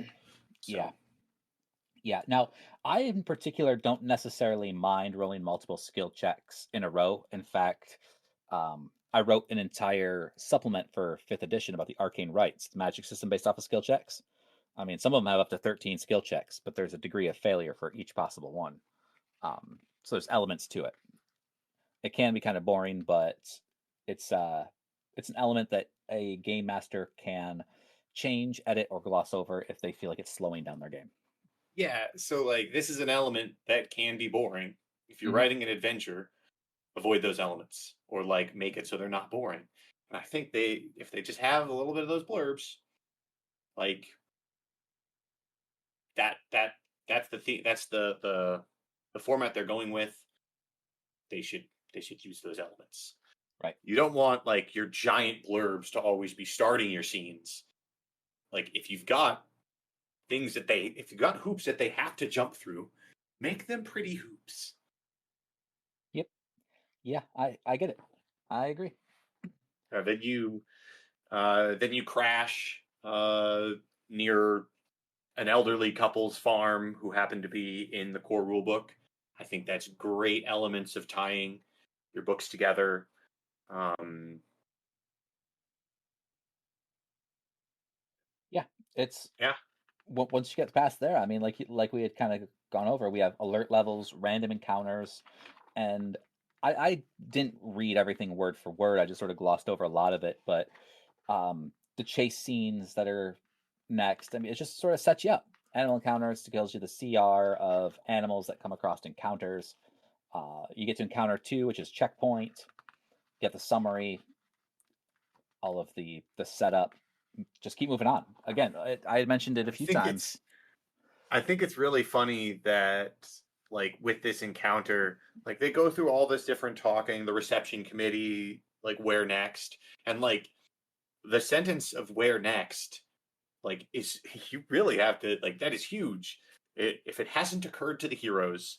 I: So.
H: Yeah. Now, I in particular don't necessarily mind rolling multiple skill checks in a row. In fact, I wrote an entire supplement for 5th edition about the arcane rites, the magic system based off of skill checks. I mean, some of them have up to 13 skill checks, but there's a degree of failure for each possible one. So there's elements to it. It can be kind of boring, but it's an element that a game master can change, edit, or gloss over if they feel like it's slowing down their game.
I: Yeah, so like this is an element that can be boring. If you're writing an adventure, avoid those elements, or like make it so they're not boring. And I think if they just have a little bit of those blurbs, like that's the format they're going with. They should use those elements.
H: Right.
I: You don't want like your giant blurbs to always be starting your scenes. Like if you've got hoops that they have to jump through, make them pretty hoops.
H: Yep. Yeah, I get it. I agree.
I: Then you crash near an elderly couple's farm who happen to be in the core rulebook. I think that's great elements of tying your books together.
H: Once you get past there, I mean, like we had kind of gone over, we have alert levels, random encounters, and I didn't read everything word for word. I just sort of glossed over a lot of it, but the chase scenes that are next, I mean, it just sort of sets you up. Animal encounters tells you the CR of animals that come across encounters. You get to encounter 2, which is checkpoint. Get the summary, all of the setup. Just keep moving on. Again, I had mentioned it a few times.
I: I think it's really funny that, like, with this encounter, like, they go through all this different talking, the reception committee, like, where next, and, like, the sentence of where next, like, is, you really have to, like, that is huge. If it hasn't occurred to the heroes,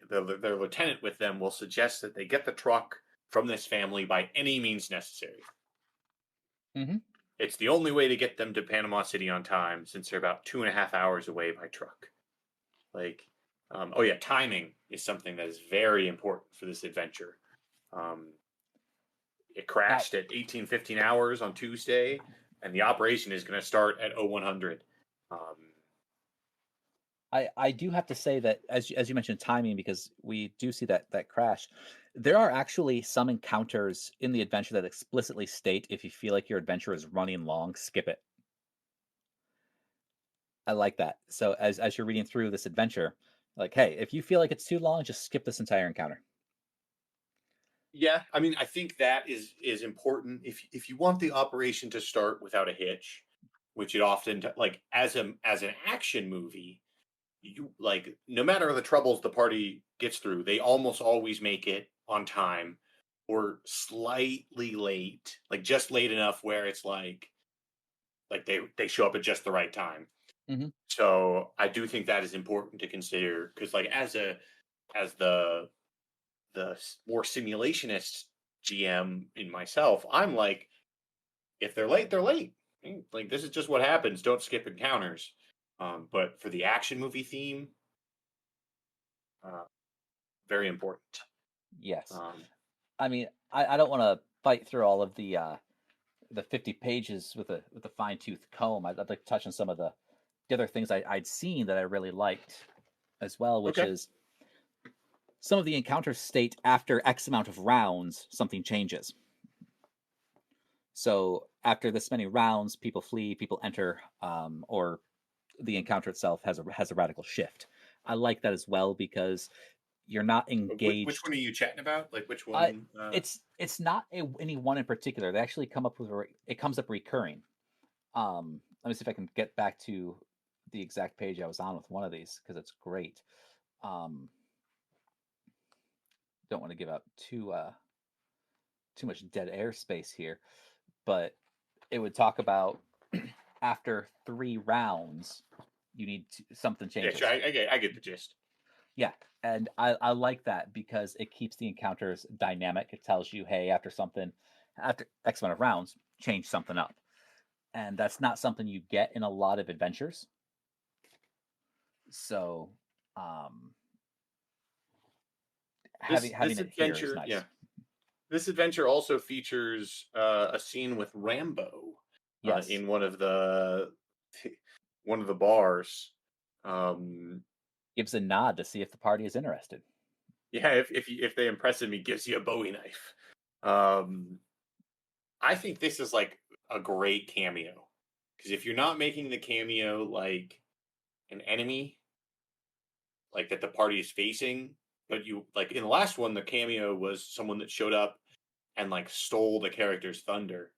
I: their lieutenant with them will suggest that they get the truck from this family by any means necessary.
H: Mm-hmm.
I: It's the only way to get them to Panama City on time, since they're about 2.5 hours away by truck. Like, timing is something that is very important for this adventure. It crashed at 18:15 hours on Tuesday, and the operation is going to start at 0100.
H: I do have to say that, as you mentioned, timing, because we do see that crash. There are actually some encounters in the adventure that explicitly state, if you feel like your adventure is running long, skip it. I like that. So as you're reading through this adventure, like, hey, if you feel like it's too long, just skip this entire encounter.
I: Yeah, I mean, I think that is important. If you want the operation to start without a hitch, which it often, like, as an action movie, you, like, no matter the troubles the party gets through, they almost always make it on time or slightly late, like just late enough where it's like they show up at just the right time.
H: Mm-hmm.
I: So I do think that is important to consider, because, like, as the more simulationist GM in myself, I'm like, if they're late, they're late. Like, this is just what happens. Don't skip encounters. But for the action movie theme, very important.
H: Yes. I mean, I don't want to fight through all of the 50 pages with a fine tooth comb. I'd like to touch on some of the other things I'd seen that I really liked as well, which is some of the encounters state after X amount of rounds, something changes. So after this many rounds, people flee, people enter, or the encounter itself has a radical shift. I like that as well, because you're not engaged.
I: Which one are you chatting about? Like which one?
H: It's not any one in particular. They actually come up with it comes up recurring. Let me see if I can get back to the exact page I was on with one of these because it's great. Don't want to give up too much dead air space here, but it would talk about after 3 rounds, you need something changes.
I: Yeah, sure. I get the gist.
H: Yeah, and I like that because it keeps the encounters dynamic. It tells you, hey, after X amount of rounds, change something up. And that's not something you get in a lot of adventures. So, having it here is nice.
I: Yeah. This adventure also features a scene with Rambo in one of the bars.
H: Gives a nod to see if the party is interested.
I: Yeah, if they impress him, he gives you a Bowie knife. I think this is like a great cameo because if you're not making the cameo like an enemy, like that the party is facing, but you like in the last one, the cameo was someone that showed up and like stole the character's thunder.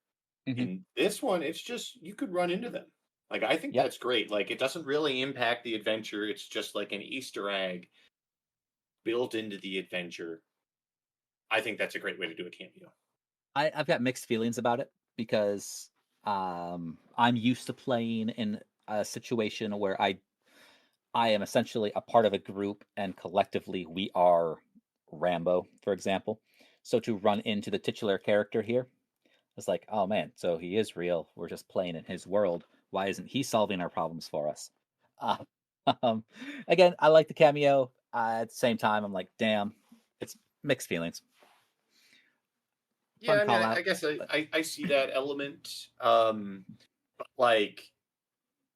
H: Mm-hmm.
I: In this one, it's just you could run into them. Like I think that's great. Like it doesn't really impact the adventure. It's just like an Easter egg built into the adventure. I think that's a great way to do a cameo.
H: I've got mixed feelings about it because I'm used to playing in a situation where I am essentially a part of a group and collectively we are Rambo, for example. So to run into the titular character here, it's like, oh man, so he is real. We're just playing in his world. Why isn't he solving our problems for us? Again, I like the cameo. At the same time, I'm like, damn, it's mixed feelings.
I: Yeah, I guess I see that element. But like,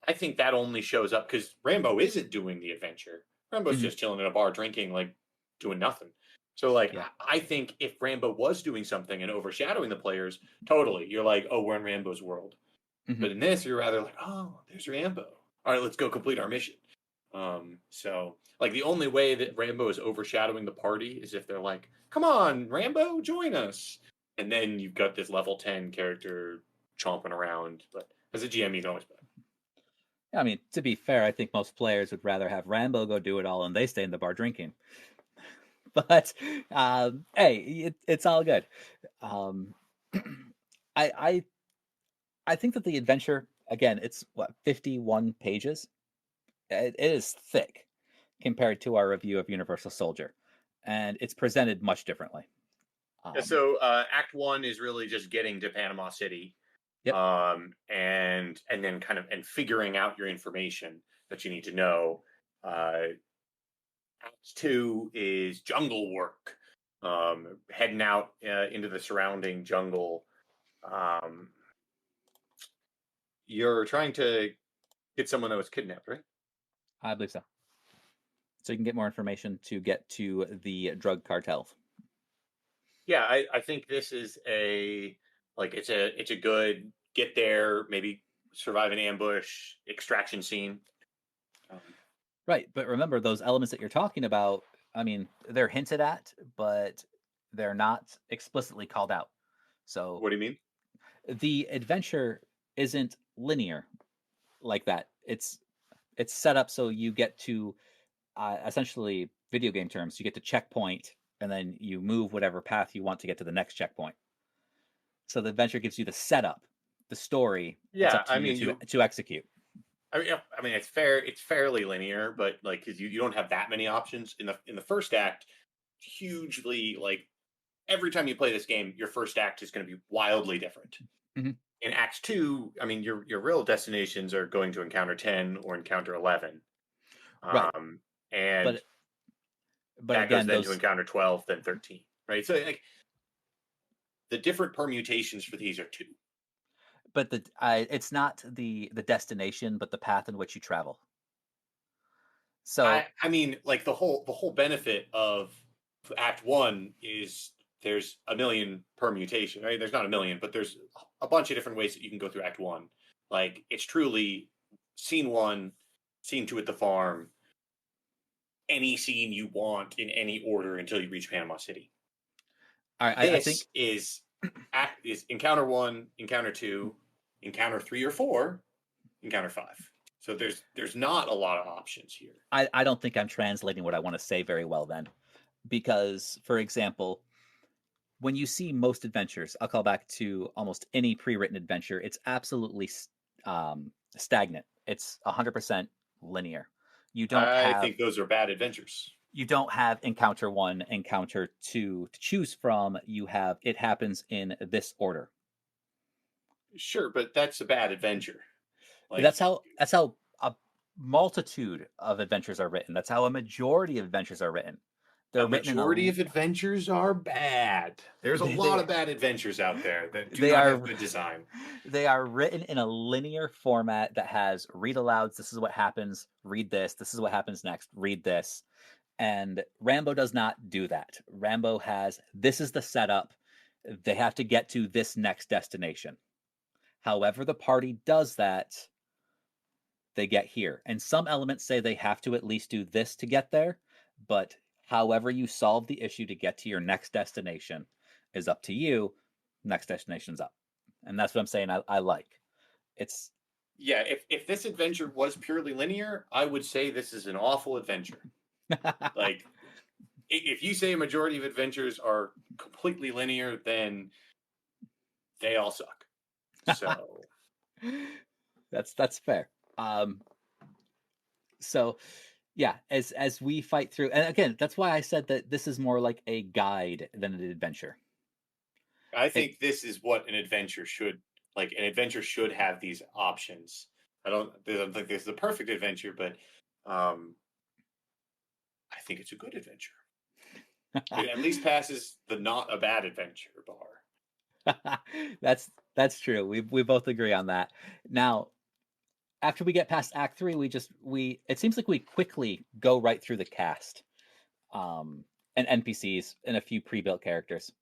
I: I think that only shows up because Rambo isn't doing the adventure. Rambo's just chilling in a bar drinking, like doing nothing. So like, I think if Rambo was doing something and overshadowing the players, totally, you're like, oh, we're in Rambo's world. Mm-hmm. But in this, you're rather like, oh, there's Rambo. All right, let's go complete our mission. So like the only way that Rambo is overshadowing the party is if they're like, come on, Rambo, join us. And then you've got this level 10 character chomping around. But as a GM, you can always play.
H: I mean, to be fair, I think most players would rather have Rambo go do it all and they stay in the bar drinking. But hey, it's all good. I think that the adventure, again, it's 51 pages. It is thick compared to our review of Universal Soldier, and it's presented much differently.
I: So Act 1 is really just getting to Panama City, and then kind of figuring out your information that you need to know. Act 2 is jungle work, heading out into the surrounding jungle. You're trying to get someone that was kidnapped, right?
H: I believe so. So you can get more information to get to the drug cartels.
I: Yeah, I think this is it's a good get there, maybe survive an ambush, extraction scene.
H: Right, but remember those elements that you're talking about, I mean, they're hinted at, but they're not explicitly called out. So
I: what do you mean?
H: The adventure isn't linear like that. It's set up so you get to essentially video game terms, you get to checkpoint and then you move whatever path you want to get to the next checkpoint. So the adventure gives you the setup, the story.
I: Yeah,
H: to execute.
I: I mean, it's fair. It's fairly linear, but like, because you don't have that many options in the first act. Hugely, like every time you play this game, your first act is going to be wildly different.
H: Mm-hmm.
I: In Act 2, I mean, your real destinations are going to encounter 10 or encounter 11,
H: right?
I: And
H: but
I: that
H: again,
I: goes then to encounter 12, then 13, right? So like the different permutations for these are 2.
H: But it's not the destination, but the path in which you travel. So
I: I mean, like the whole benefit of Act 1 is there's a million permutation, right? There's not a million, but there's a bunch of different ways that you can go through Act 1. Like it's truly scene 1, scene 2 at the farm, any scene you want in any order until you reach Panama City.
H: All right,
I: This
H: I think
I: is encounter 1, encounter 2, encounter 3 or 4, encounter 5. So there's not a lot of options here.
H: I don't think I'm translating what I want to say very well then, because for example, when you see most adventures, I'll call back to almost any pre-written adventure, it's absolutely stagnant. It's 100% linear. You don't
I: I
H: have
I: think those are bad adventures.
H: you don't have encounter 1, encounter 2 to choose from. You have it happens in this order.
I: Sure, but that's a bad adventure. Like,
H: That's how a multitude of adventures are written. That's how a majority of adventures are written. They're
I: a
H: written
I: majority of adventures are bad. There's a lot of bad adventures out there that do not have good design.
H: They are written in a linear format that has read alouds. This is what happens. Read this. This is what happens next. Read this. And Rambo does not do that. Rambo has this is the setup. They have to get to this next destination. However, the party does that, they get here. And some elements say they have to at least do this to get there, but however you solve the issue to get to your next destination is up to you. Next destination's up. And that's what I'm saying I like. It's
I: Yeah, if this adventure was purely linear, I would say this is an awful adventure. Like, if you say a majority of adventures are completely linear, then they all suck. So
H: that's fair. So yeah, as we fight through, and again, that's why I said that this is more like a guide than an adventure.
I: I think this is what an adventure should like. An adventure should have these options. I don't think this is a perfect adventure, but I think it's a good adventure. It at least passes the not a bad adventure bar.
H: That's true. We both agree on that. Now, after we get past Act 3, it seems like we quickly go right through the cast, and NPCs and a few pre-built characters.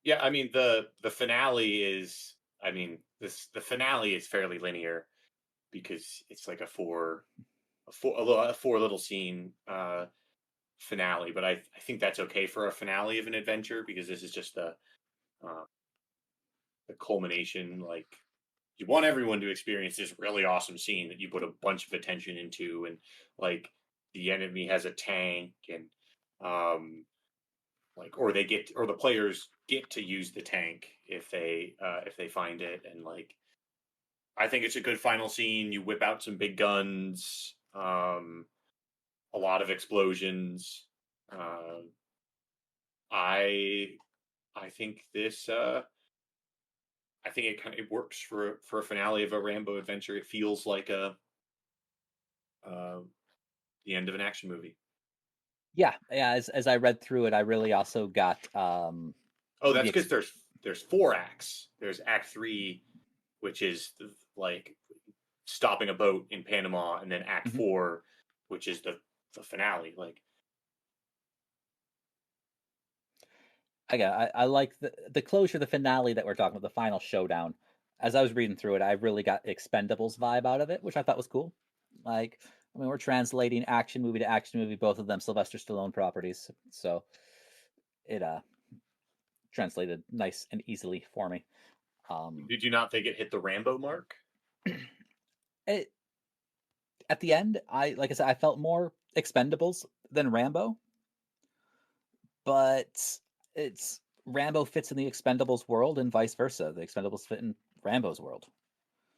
I: Yeah, I mean the finale is. The finale is fairly linear because it's like a four little scene finale. But I think that's okay for a finale of an adventure because this is just the culmination. Like, you want everyone to experience this really awesome scene that you put a bunch of attention into, and like the enemy has a tank, and or the players get to use the tank if they find it, and like I think it's a good final scene. You whip out some big guns, a lot of explosions. I think this. I think it works for a finale of a Rambo adventure. It feels like the end of an action movie.
H: Yeah. As I read through it, I really also got.
I: That's because there's 4 acts. There's Act 3, which is like stopping a boat in Panama, and then Act 4, which is the finale. Like,
H: I like the closure, the finale that we're talking about, the final showdown. As I was reading through it, I really got Expendables vibe out of it, which I thought was cool. Like, I mean, we're translating action movie to action movie, both of them Sylvester Stallone properties, so it translated nice and easily for me.
I: Did you not think it hit the Rambo mark?
H: At the end, like I said, I felt more Expendables than Rambo, but it's Rambo fits in the Expendables world and vice versa. The Expendables fit in Rambo's world.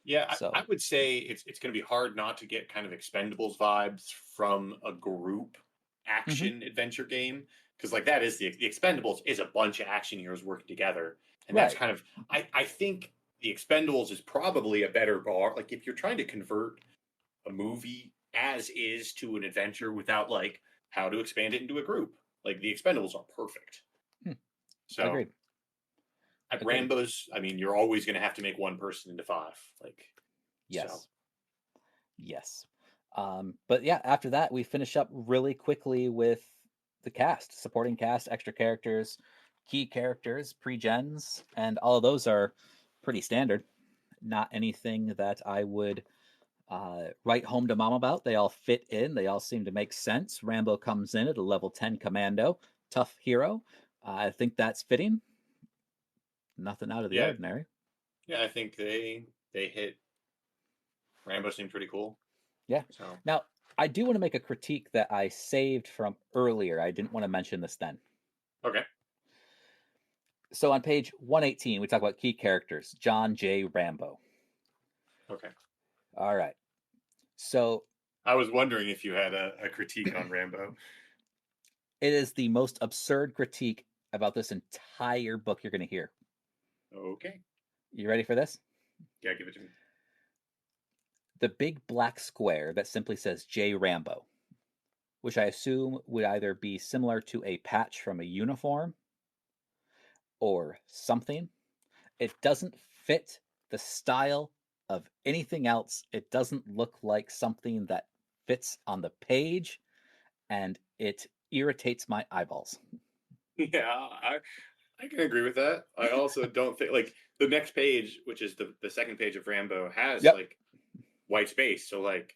I: Yeah, so I would say it's going to be hard not to get kind of Expendables vibes from a group action adventure game, because like that is the Expendables is a bunch of action heroes working together, and that's kind of I think the Expendables is probably a better bar. Like, if you're trying to convert a movie as is to an adventure without like how to expand it into a group, like the Expendables are perfect. So
H: agreed.
I: At Rambo's, I mean, you're always going to have to make one person into 5. Like,
H: yes. But yeah, after that, we finish up really quickly with the cast, supporting cast, extra characters, key characters, pre-gens, and all of those are pretty standard. Not anything that I would Right home to mom about. They all fit in. They all seem to make sense. Rambo comes in at a level 10 commando, tough hero. I think that's fitting. Nothing out of the ordinary.
I: Yeah, I think they hit. Rambo seemed pretty cool.
H: Yeah.
I: So
H: now I do want to make a critique that I saved from earlier. I didn't want to mention this then.
I: Okay.
H: So on page 118, we talk about key characters. John J. Rambo.
I: Okay.
H: All right. So
I: I was wondering if you had a critique on Rambo.
H: It is the most absurd critique about this entire book you're going to hear.
I: Okay.
H: You ready for this?
I: Yeah, give it to me.
H: The big black square that simply says J. Rambo, which I assume would either be similar to a patch from a uniform or something. It doesn't fit the style of anything else. It doesn't look like something that fits on the page, and it irritates my eyeballs.
I: Yeah, I can agree with that. I also don't think like the next page, which is the second page of Rambo, has like white space. So like,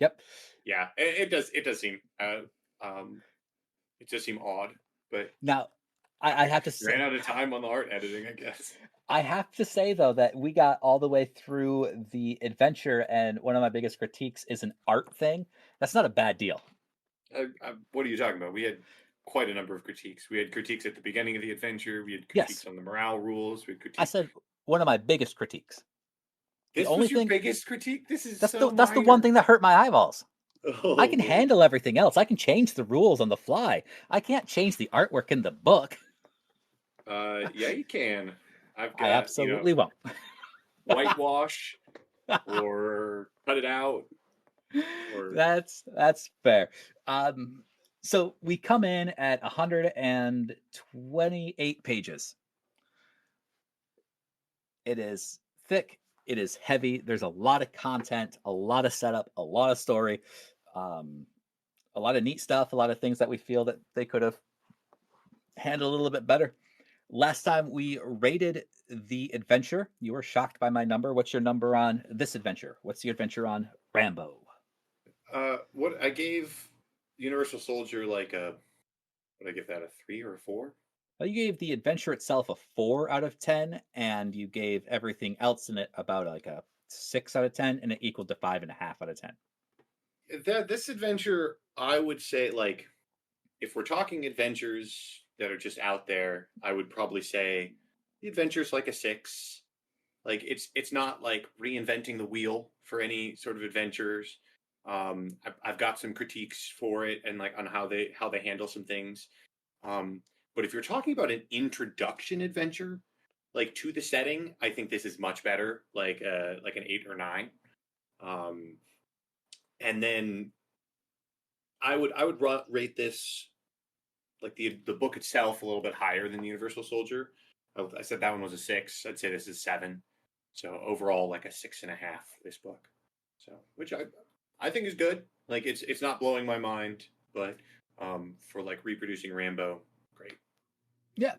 H: yep,
I: yeah, it does seem it does seem odd. But
H: now I have to say,
I: ran out of time on the art editing, I guess.
H: I have to say though that we got all the way through the adventure, and one of my biggest critiques is an art thing. That's not a bad deal.
I: What are you talking about? We had quite a number of critiques. We had critiques at the beginning of the adventure. We had critiques on the morale rules. We had critiques.
H: I said one of my biggest critiques.
I: This was your biggest critique? This is
H: that's the one thing that hurt my eyeballs.
I: Oh,
H: I can handle everything else. I can change the rules on the fly. I can't change the artwork in the book.
I: Yeah, you can. I
H: absolutely won't.
I: Whitewash or cut it out. Or...
H: That's fair. So we come in at 128 pages. It is thick. It is heavy. There's a lot of content, a lot of setup, a lot of story, a lot of neat stuff, a lot of things that we feel that they could have handled a little bit better. Last time we rated the adventure, you were shocked by my number. What's your number on this adventure? What's the adventure on Rambo?
I: What I gave Universal Soldier like what did I give that, a 3 or a 4?
H: Well, you gave the adventure itself a 4 out of 10, and you gave everything else in it about like a 6 out of 10, and it equaled to 5.5 out of 10.
I: This adventure, I would say, like, if we're talking adventures that are just out there, I would probably say the adventure's like a 6. Like it's not like reinventing the wheel for any sort of adventures. I've got some critiques for it and like on how they handle some things. But if you're talking about an introduction adventure, like to the setting, I think this is much better, like an 8 or 9. And then I would rate this, like the book itself, a little bit higher than the Universal Soldier. I said that one was a 6. I'd say this is 7. So overall, like a 6.5 this book. So which I think is good. Like it's not blowing my mind, but for like reproducing Rambo, great.
H: Yeah,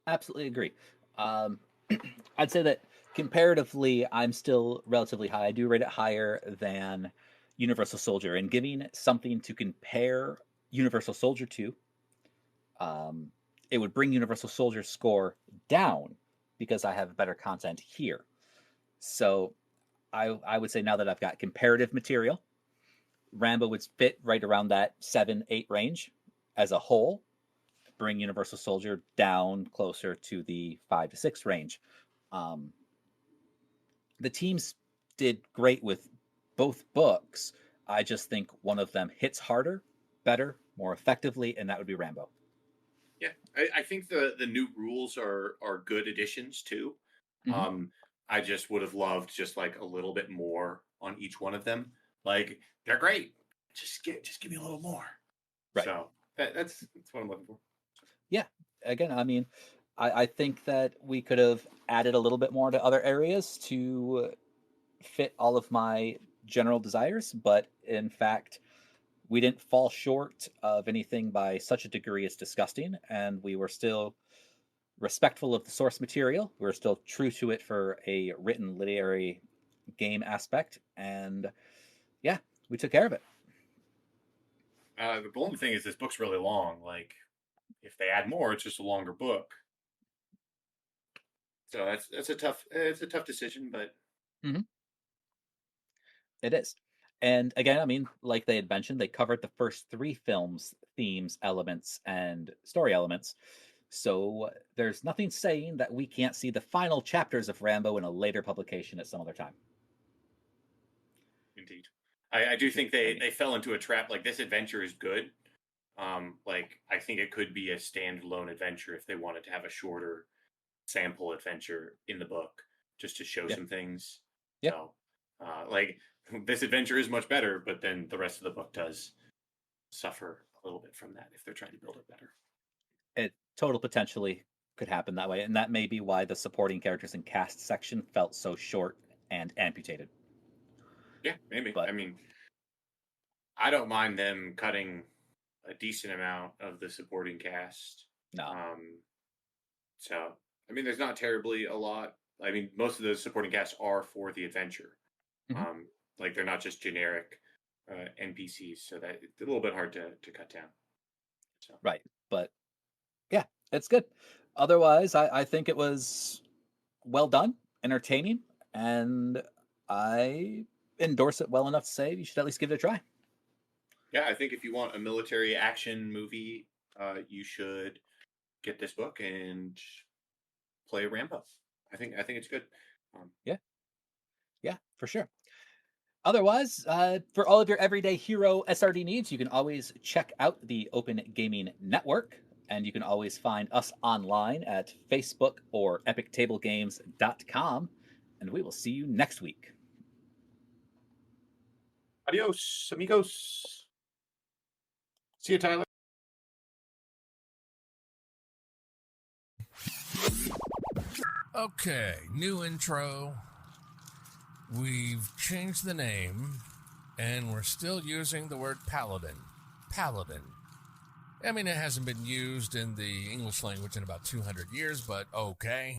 H: absolutely agree. I'd say that comparatively, I'm still relatively high. I do rate it higher than Universal Soldier, and giving something to compare Universal Soldier to, it would bring Universal Soldier's score down because I have better content here. So I would say now that I've got comparative material, Rambo would fit right around that 7-8 range as a whole, bring Universal Soldier down closer to the 5-6 range. The teams did great with both books. I just think one of them hits harder, better, more effectively, and that would be Rambo.
I: Yeah, I think the new rules are good additions too.
H: Mm-hmm.
I: I just would have loved just like a little bit more on each one of them. Like they're great, just give me a little more.
H: Right.
I: So that's what I'm looking for.
H: Yeah. Again, I mean, I think that we could have added a little bit more to other areas to fit all of my general desires, but in fact, we didn't fall short of anything by such a degree as disgusting, and we were still respectful of the source material. We were still true to it for a written literary game aspect, and yeah, we took care of it.
I: The only thing is this book's really long. Like, if they add more, it's just a longer book. So it's a tough decision, but
H: It is. And again, I mean, like they had mentioned, they covered the first 3 films, themes, elements, and story elements. So there's nothing saying that we can't see the final chapters of Rambo in a later publication at some other time.
I: Indeed. I do think they fell into a trap. Like, this adventure is good. Like, I think it could be a standalone adventure if they wanted to have a shorter sample adventure in the book just to show some things.
H: Yeah.
I: So, like, this adventure is much better, but then the rest of the book does suffer a little bit from that if they're trying to build it better.
H: It total potentially could happen that way, and that may be why the supporting characters and cast section felt so short and amputated.
I: Yeah, maybe.
H: But,
I: I mean, I don't mind them cutting a decent amount of the supporting cast.
H: No.
I: So, I mean, there's not terribly a lot. I mean, most of the supporting cast are for the adventure. Like, they're not just generic NPCs, so that it's a little bit hard to cut down. So.
H: Right. But yeah, it's good. Otherwise, I think it was well done, entertaining, and I endorse it well enough to say you should at least give it a try.
I: Yeah, I think if you want a military action movie, you should get this book and play Rambo. I think it's good.
H: Yeah, for sure. Otherwise, for all of your everyday hero SRD needs, you can always check out the Open Gaming Network, and you can always find us online at Facebook or epictablegames.com, and we will see you next week.
I: Adios, amigos. See you, Tyler.
G: Okay, new intro. We've changed the name, and we're still using the word paladin. Paladin. I mean, it hasn't been used in the English language in about 200 years, but okay.